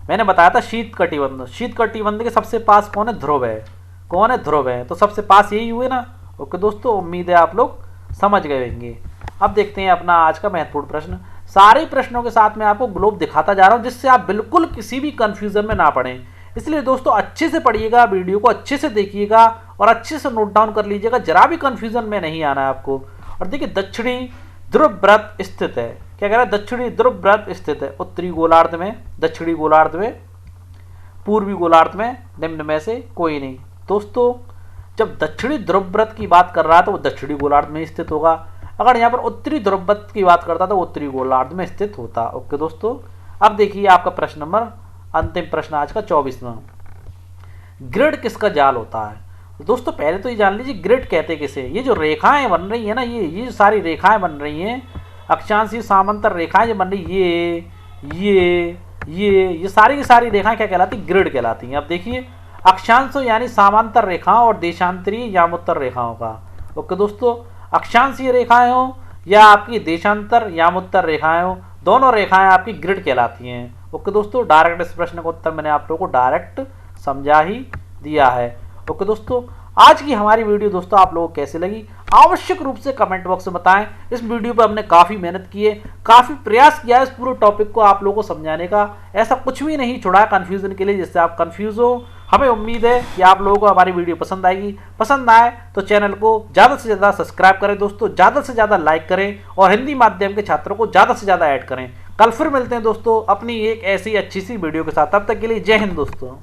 [SPEAKER 1] मैंने बताया था शीत कटिबंध, शीत कटिबंध के सबसे पास कौन है? ध्रुव है। कौन है? ध्रुव है। तो सबसे पास यही हुए ना। ओके दोस्तों, उम्मीद है आप लोग समझ गए होंगे। अब देखते हैं अपना आज का महत्वपूर्ण प्रश्न। सारे प्रश्नों के साथ मैं आपको ग्लोब दिखाता जा रहा हूं, जिससे आप बिल्कुल किसी भी कंफ्यूजन में ना पड़े। इसलिए दोस्तों अच्छे से पढ़िएगा, वीडियो को अच्छे से देखिएगा और अच्छे से नोट डाउन कर लीजिएगा, जरा भी कंफ्यूजन में नहीं आना है आपको। और देखिए, दक्षिणी ध्रुव व्रत स्थित है, क्या कह रहा है? दक्षिणी ध्रुव व्रत स्थित है उत्तरी गोलार्ध में, दक्षिणी गोलार्ध में, पूर्वी गोलार्ध में, निम्न में से कोई नहीं। दोस्तों जब दक्षिणी ध्रुव व्रत की बात कर रहा है तो वो दक्षिणी गोलार्ध में स्थित होगा, अगर यहाँ पर उत्तरी ध्रुव व्रत की बात करता तो उत्तरी गोलार्ध में स्थित होता। ओके दोस्तों, अब देखिए आपका प्रश्न नंबर, अंतिम प्रश्न आज का 24वां। ग्रिड किसका जाल होता है? दोस्तों पहले तो ये जान लीजिए ग्रिड कहते किसे। ये जो रेखाएं बन रही है ना, ये जो सारी रेखाएं बन रही हैं, अक्षांशीय समांतर रेखाएं जो बन रही, ये सारी की सारी रेखाएं क्या कहलाती? ग्रिड कहलाती हैं। अब देखिए, अक्षांशों यानी समांतर रेखाओं और देशांतरीय यामोत्तर रेखाओं का। ओके दोस्तों, अक्षांशीय रेखाएं हो या आपकी देशांतर यामोत्तर रेखाएं हो, दोनों रेखाएं आपकी ग्रिड कहलाती हैं। ओके दोस्तों, डायरेक्ट इस प्रश्न का उत्तर मैंने आप लोगों को डायरेक्ट समझा ही दिया है। ओके दोस्तों, आज की हमारी वीडियो दोस्तों आप लोगों को कैसी लगी आवश्यक रूप से कमेंट बॉक्स में बताएं। इस वीडियो पर हमने काफ़ी मेहनत की है, काफ़ी प्रयास किया है इस पूरे टॉपिक को आप लोगों को समझाने का। ऐसा कुछ भी नहीं छोड़ा कन्फ्यूजन के लिए जिससे आप कंफ्यूज हो। हमें उम्मीद है कि आप लोगों को हमारी वीडियो पसंद आएगी। पसंद आए तो चैनल को ज़्यादा से ज़्यादा सब्सक्राइब करें दोस्तों, ज़्यादा से ज़्यादा लाइक करें और हिंदी माध्यम के छात्रों को ज़्यादा से ज़्यादा ऐड करें। कल फिर मिलते हैं दोस्तों अपनी एक ऐसी अच्छी सी वीडियो के साथ। तब तक के लिए जय हिंद दोस्तों।